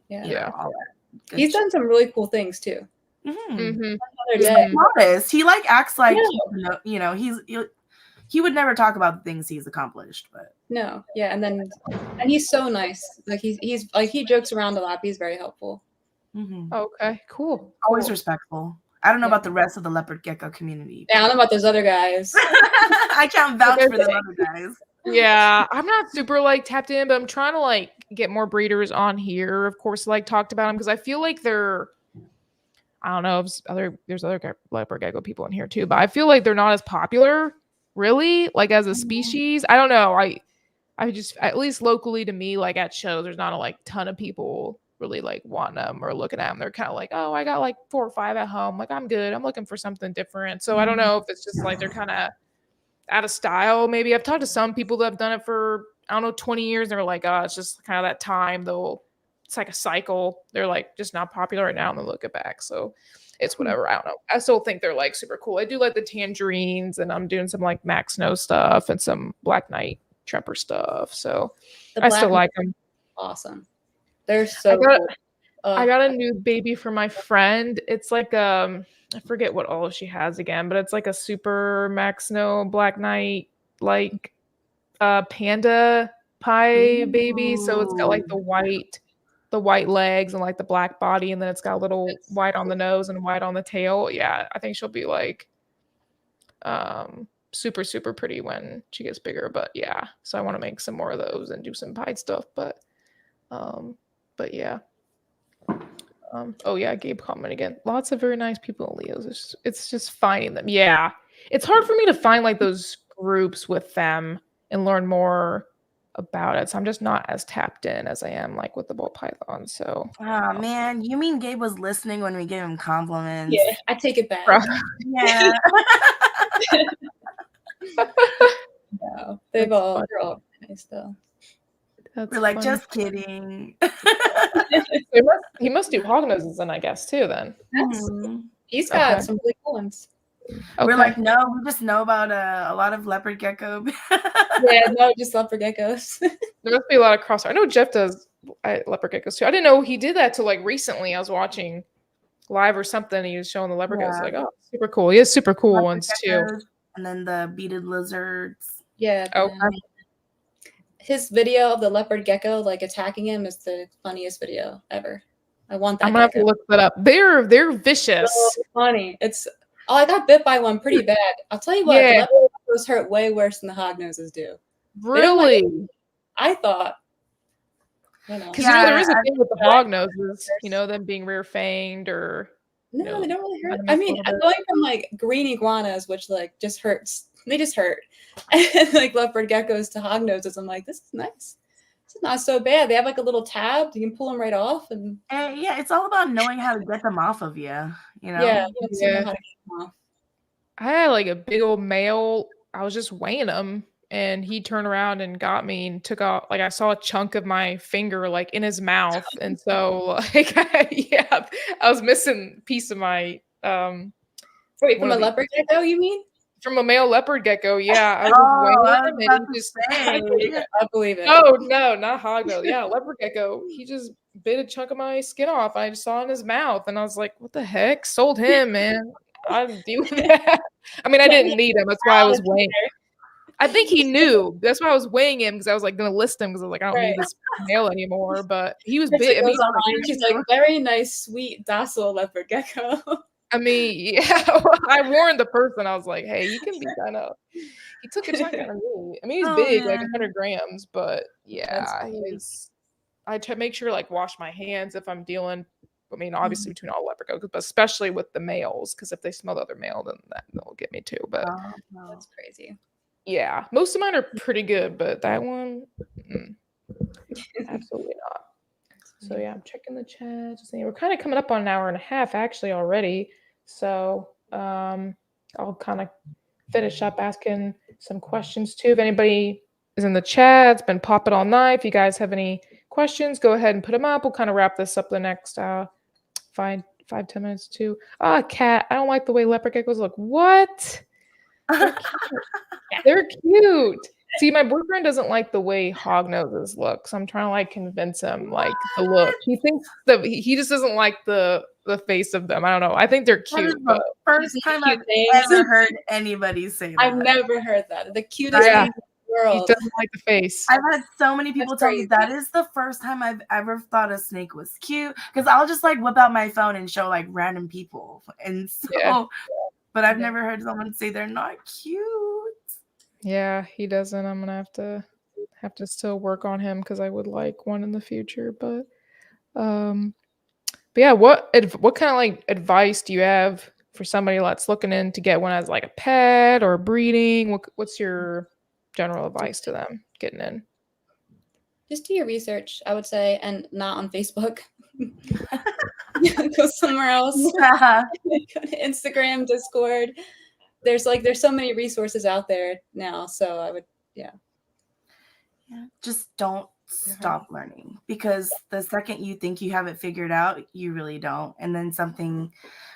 all that. He's done some really cool things too. He's modest. He like acts like he would never talk about the things he's accomplished, but and he's so nice. Like he's like he jokes around a lot. But he's very helpful. Okay, cool. Always respectful. I don't know about the rest of the leopard gecko community. Yeah, I don't know about those other guys. I can't vouch for them other guys. Yeah, I'm not super like tapped in, but I'm trying to like get more breeders on here. Of course, like talked about them because I feel like they're. I don't know if there's other leopard gecko people in here too, but I feel like they're not as popular, really, like as a species. I don't know. I just, at least locally to me, like at shows, there's not a like ton of people really like want them or looking at them. They're kind of like, oh, I got like 4 or 5 at home. Like, I'm good. I'm looking for something different. So I don't know if it's just like they're kind of out of style. Maybe I've talked to some people that have done it for, I don't know, 20 years. They're like, oh, it's just kind of that time though. It's like a cycle. They're like just not popular right now and they'll look it back. So it's whatever. I don't know. I still think they're like super cool. I do like the tangerines, and I'm doing some like Max Snow stuff and some Black Knight Tremper stuff. So I still like them. Awesome. They're so cool. I got a new baby for my friend. It's like I forget what all she has again, but it's like a super Max Snow Black Knight like panda pie baby. So it's got like the white legs and like the black body, and then it's got a little white on the nose and white on the tail. Yeah, I think she'll be like super, super pretty when she gets bigger. But yeah, so I want to make some more of those and do some pied stuff. But yeah. Oh yeah, Gabe comment again. Lots of very nice people in Leos. It's just finding them. Yeah. It's hard for me to find like those groups with them and learn more about it. So I'm just not as tapped in as I am like with the ball python. So Oh man, you mean Gabe was listening when we gave him compliments? Yeah, I take it back. Yeah. No, they're all nice though. We're like, just kidding. He must do hognoses then, I guess, too, then. He's got some really cool ones. Okay. We're like, no, we just know about a lot of leopard gecko. Yeah, no, just leopard geckos. There must be a lot of crossover. I know Jeff does leopard geckos too. I didn't know he did that till like recently. I was watching live or something, and he was showing the leopard geckos. Like, oh, super cool. He has super cool leopard ones geckos, too. And then the beaded lizards. Yeah. His video of the leopard gecko like attacking him is the funniest video ever. I want that. I'm gonna have to look that up. They're vicious. So funny. I got bit by one pretty bad. I'll tell you what, the leopard geckos hurt way worse than the hognoses do. Really? I thought. Because there is a thing with the hognoses, them being rear fanged or. No, they don't really hurt. I mean, going from like green iguanas, which like just hurts. They just hurt. And like leopard geckos to hognoses, I'm like, this is nice. This is not so bad. They have like a little tab. You can pull them right off. And yeah, it's all about knowing how to get them off of you. Yeah, you know how to get them off. I had like a big old male. I was just weighing him, and he turned around and got me and took out. Like I saw a chunk of my finger like in his mouth, and so like I was missing a piece of my. Wait, from a leopard gecko, you mean? From a male leopard gecko, yeah. I was weighing him, and he just. I believe it. Oh no, not hognose. Yeah, leopard gecko. He just bit a chunk of my skin off. I just saw it in his mouth, and I was like, "What the heck?" Sold him, man. I'm dealing with that. I mean, I didn't need him. That's why I was weighing. I think he knew. That's why I was weighing him because I was like gonna list him because I was like, I don't need this male anymore. But he was big. I mean, she's like very nice, sweet, docile leopard gecko. I mean, yeah, I warned the person. I was like, hey, you can be kind of. He took a chunk out of me. I mean, he's big, like 100 grams, but yeah, he's. I try to make sure like wash my hands if I'm dealing. I mean, obviously between all leopard geckos, but especially with the males, because if they smell the other male, then that'll get me too. But that's crazy. Yeah, most of mine are pretty good, but that one, absolutely not. So yeah, I'm checking the chat. Just saying, we're kind of coming up on an hour and a half actually already. So I'll kind of finish up asking some questions too. If anybody is in the chat, it's been popping all night. If you guys have any questions, go ahead and put them up. We'll kind of wrap this up the next 5-10 minutes too. Cat, I don't like the way leopard geckos look. What? They're cute. See, my boyfriend doesn't like the way hognoses look, so I'm trying to like convince him like the look. He thinks that he just doesn't like the face of them. I don't know. I think they're cute. That is the first time I've ever heard anybody say that. I've never heard that. The cutest thing in the world. He doesn't like the face. I've had so many people tell me that is the first time I've ever thought a snake was cute, because I'll just like whip out my phone and show like random people, and so. But I've never heard someone say they're not cute. Yeah, he doesn't. I'm gonna have to still work on him because I would like one in the future. But yeah, what kind of like advice do you have for somebody that's looking in to get one as like a pet or breeding? What's your general advice to them getting in? Just do your research, I would say, and not on Facebook. Go somewhere else. Yeah. Go to Instagram, Discord. There's so many resources out there now. So I would, just don't stop learning, because the second you think you have it figured out, you really don't. And then something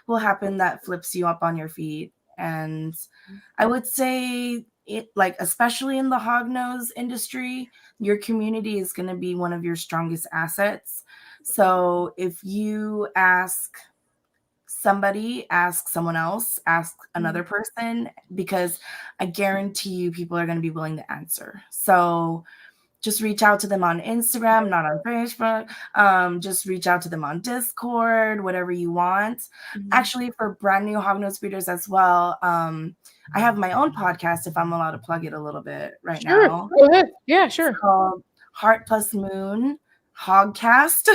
will happen that flips you up on your feet. And I would say it, like, especially in the hognose industry, your community is going to be one of your strongest assets. So if you ask somebody, ask someone else, ask another person, because I guarantee you people are going to be willing to answer. So just reach out to them on Instagram, not on Facebook. Just reach out to them on Discord, whatever you want. Mhm. Actually, for brand new Hognose breeders as well, I have my own podcast, if I'm allowed to plug it a little bit right Sure. now. Go ahead. Yeah, sure. It's called Heart Plus Moon Hogcast.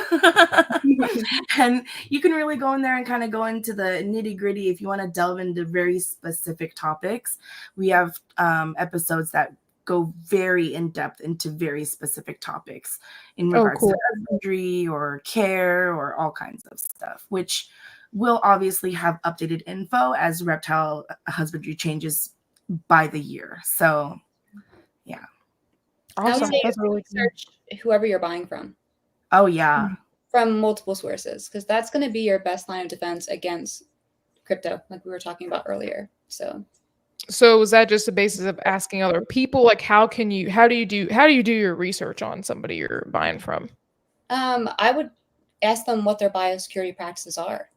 And you can really go in there and kind of go into the nitty gritty if you want to delve into very specific topics. We have episodes that go very in depth into very specific topics in regards cool. to husbandry or care or all kinds of stuff, which will obviously have updated info as reptile husbandry changes by the year. So, yeah. I would Awesome. say That's really cool. research whoever you're buying from Oh, yeah. from multiple sources, because that's going to be your best line of defense against crypto, like we were talking about earlier. So was that just a basis of asking other people? Like, how do you do your research on somebody you're buying from? I would ask them what their biosecurity practices are.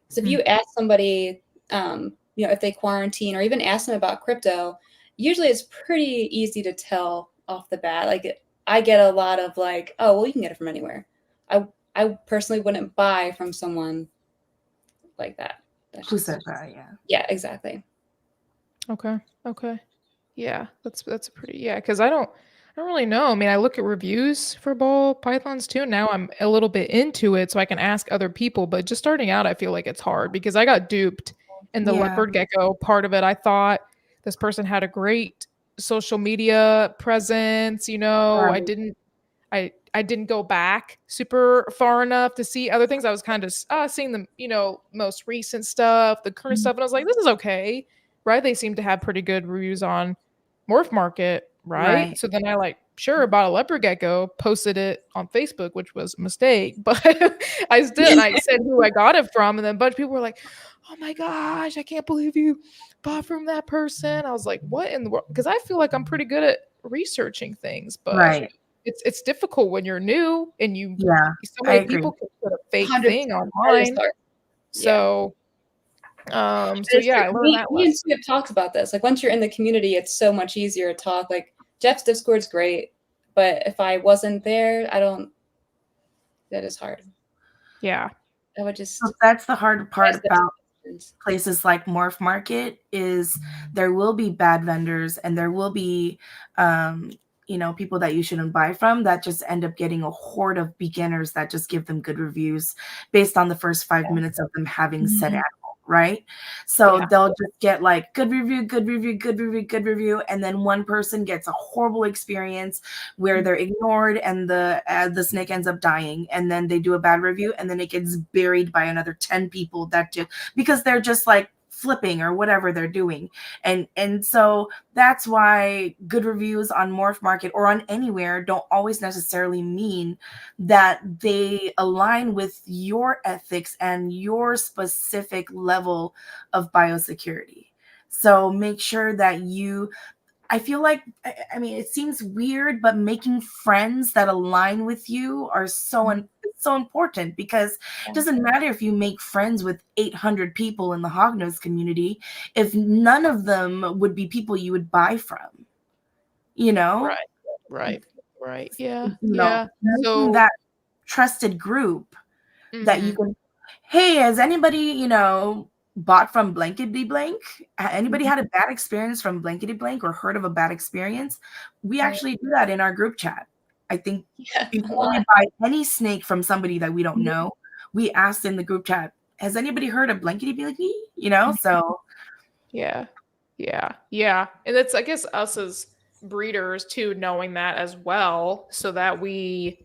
So if Hmm. you ask somebody, if they quarantine, or even ask them about crypto, usually it's pretty easy to tell off the bat. Like, I get a lot of like, oh, well, you can get it from anywhere. I personally wouldn't buy from someone like that. Who said that? Yeah. Yeah, exactly. Okay. Yeah, that's a pretty, yeah, because I don't really know. I mean, I look at reviews for ball pythons too. Now I'm a little bit into it, so I can ask other people. But just starting out, I feel like it's hard because I got duped in the Yeah. leopard gecko part of it. I thought this person had a great social media presence. Right. I didn't go back super far enough to see other things. I was kind of seeing the most recent stuff, the current stuff, and I was like, this is okay, right? They seem to have pretty good reviews on MORPH Market, right? So then I bought a leopard gecko, posted it on Facebook, which was a mistake, but I said who I got it from, and then a bunch of people were like, oh my gosh, I can't believe you bought from that person. I was like, what in the world? Because I feel like I'm pretty good at researching things, but Right. it's difficult when you're new and so I many agree. people can put a fake 100% thing online. So I learned that me and lesson. Sue have talked about this. Like, once you're in the community, it's so much easier to talk. Like, Jeff's Discord's great, but if I wasn't there, that is hard. Yeah. I would just. So that's the hard part That's the about difference. places like MORPH Market is there will be bad vendors and there will be people that you shouldn't buy from that just end up getting a horde of beginners that just give them good reviews based on the first 5 minutes of them having said animal, right? So Yeah. they'll just get like good review, good review, good review, good review, and then one person gets a horrible experience where they're ignored and the snake ends up dying, and then they do a bad review and then it gets buried by another 10 people because they're just like flipping or whatever they're doing. And so that's why good reviews on MORPH Market or on anywhere don't always necessarily mean that they align with your ethics and your specific level of biosecurity. So make sure that I feel like, I mean, it seems weird, but making friends that align with you are so important, because it doesn't matter if you make friends with 800 people in the Hognose community if none of them would be people you would buy from, Right. Yeah. So that trusted group that you can, hey, has anybody, bought from blankety blank? Anybody had a bad experience from blankety blank or heard of a bad experience? We actually do that in our group chat. I think before we buy any snake from somebody that we don't know, we asked in the group chat, has anybody heard of blankety blanky? So Yeah. And it's, I guess, us as breeders too, knowing that as well, so that we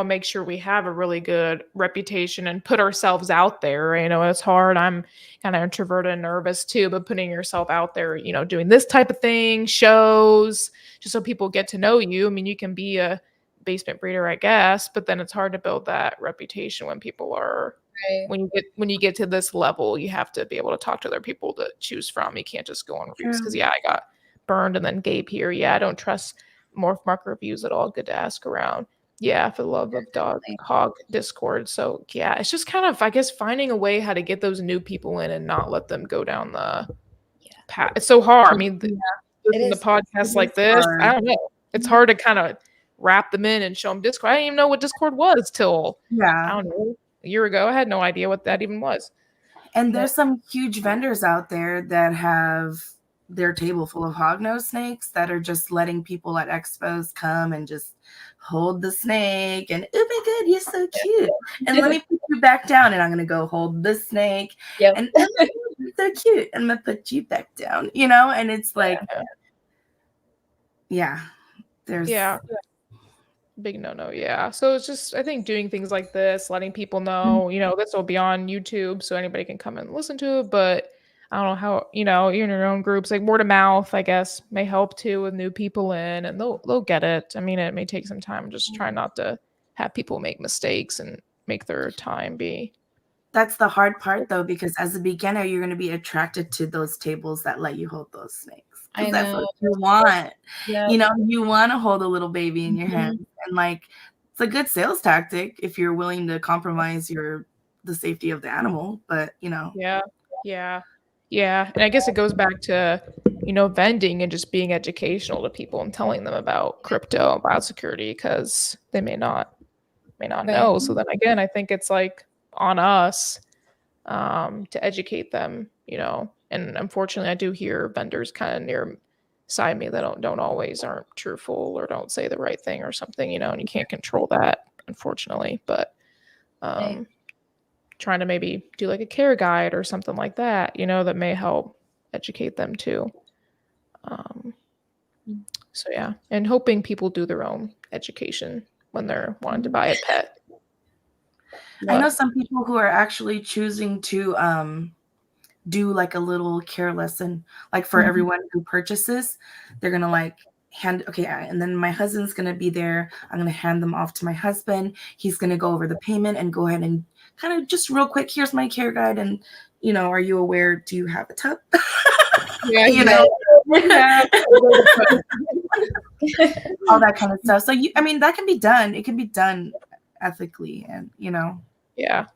make sure we have a really good reputation and put ourselves out there. It's hard. I'm kind of introverted and nervous too, but putting yourself out there, doing this type of thing, shows, just so people get to know you. I mean, you can be a basement breeder, I guess, but then it's hard to build that reputation when people are when you get to this level. You have to be able to talk to other people to choose from. You can't just go on reviews because I got burned and then Gabe here. I don't trust MORPH Market reviews at all. Good to ask around. Yeah, for the love of hog Discord. So yeah, it's just kind of, I guess, finding a way how to get those new people in and not let them go down the path. It's so hard. I mean, the podcast like this, I don't know. it's hard to kind of wrap them in and show them Discord. I didn't even know what Discord was till I don't know, a year ago. I had no idea what that even was. And there's some huge vendors out there that have their table full of hognose snakes that are just letting people at expos come and just hold the snake and, oh my God, you're so cute. And let me put you back down and I'm going to go hold this snake. Yep. And oh my God, you're so cute. And I'm going to put you back down, you know? And it's like, there's. Yeah. Big no. Yeah. So it's just, I think doing things like this, letting people know, you know, this will be on YouTube so anybody can come and listen to it. But I don't know how, you know, you're in your own groups, like word of mouth, I guess, may help too with new people in, and they'll get it. I mean, it may take some time. Just try not to have people make mistakes and make their time be. That's the hard part though, because as a beginner, you're going to be attracted to those tables that let you hold those snakes. I That's know. what you want. Yeah. You know, you want to hold a little baby in your hands, and like, it's a good sales tactic if you're willing to compromise the safety of the animal. But you know, Yeah. And I guess it goes back to, you know, vending and just being educational to people and telling them about crypto and biosecurity, because they may not know. So then again, I think it's like on us to educate them, you know. And unfortunately, I do hear vendors kind of near side me that don't always aren't truthful or don't say the right thing or something, you know, and you can't control that, unfortunately. But trying to maybe do like a care guide or something like that, you know, that may help educate them too. So yeah, and hoping people do their own education when they're wanting to buy a pet. I know some people who are actually choosing to do like a little care lesson, like for everyone who purchases. They're gonna like and then my husband's gonna be there. I'm gonna hand them off to my husband. He's gonna go over the payment and go ahead and kind of just real quick, here's my care guide, and you know, are you aware, do you have a tub? Yeah, you know, all that kind of stuff. So I mean, that can be done. It can be done ethically, and you know. Yeah.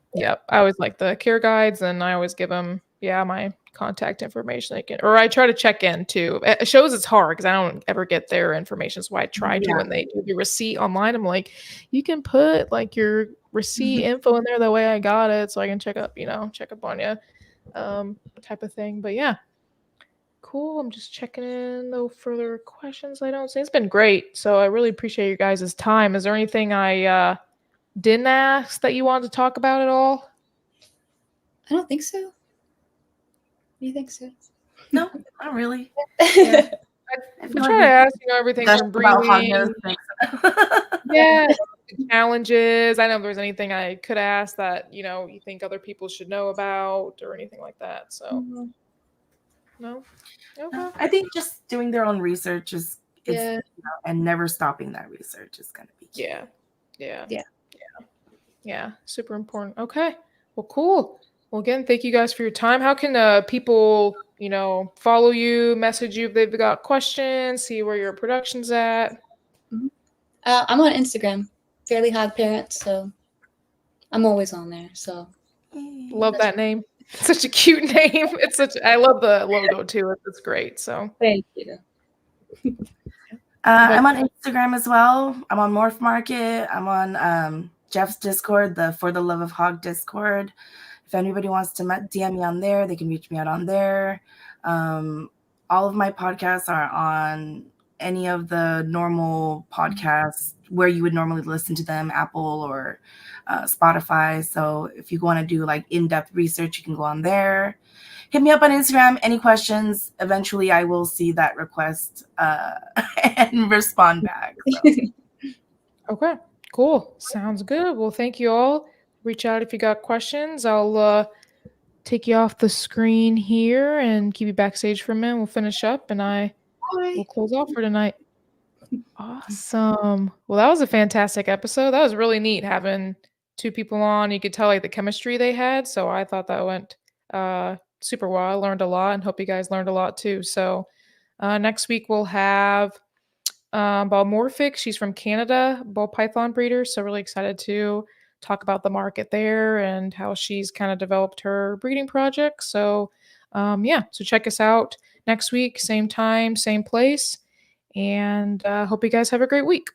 I always like the care guides, and I always give them my contact information. Or I try to check in too. It shows it's hard because I don't ever get their information. So I try to when they do the receipt online. I'm like, you can put like your receipt info in there. That way I got it, so I can check up on you, type of thing. But yeah, cool. I'm just checking in. No further questions. I don't see. It's been great. So I really appreciate you guys' time. Is there anything I didn't ask that you wanted to talk about at all? I don't think so. You think so? No, not really. I try to ask, you know, everything from breathing. Challenges. I don't know if there's anything I could ask that, you know, you think other people should know about or anything like that. So no. Okay. I think just doing their own research is you know, and never stopping that research is going to be key. Yeah, super important. Okay. Well, cool. Well, again, thank you guys for your time. How can people, you know, follow you, message you if they've got questions, see where your production's at? I'm on Instagram, Fairly Hog Parent, so I'm always on there. So love that name. Such a cute name. I love the logo too. It's great. So thank you. I'm on Instagram as well. I'm on MORPH Market. I'm on Jeff's Discord, the For the Love of Hog Discord. If anybody wants to DM me on there, they can reach me out on there. All of my podcasts are on any of the normal podcasts where you would normally listen to them, Apple or Spotify. So if you want to do like in-depth research, you can go on there. Hit me up on Instagram. Any questions? Eventually, I will see that request and respond back. So. Okay, cool. Sounds good. Well, thank you all. Reach out if you got questions. I'll take you off the screen here and keep you backstage for a minute. We'll finish up, and we'll close off for tonight. Awesome. Well, that was a fantastic episode. That was really neat having two people on. You could tell like the chemistry they had. So I thought that went super well. I learned a lot, and hope you guys learned a lot too. So next week we'll have Ball Morphic. She's from Canada, ball python breeder. So really excited to talk about the market there and how she's kind of developed her breeding project. So so check us out next week, same time, same place. And hope you guys have a great week.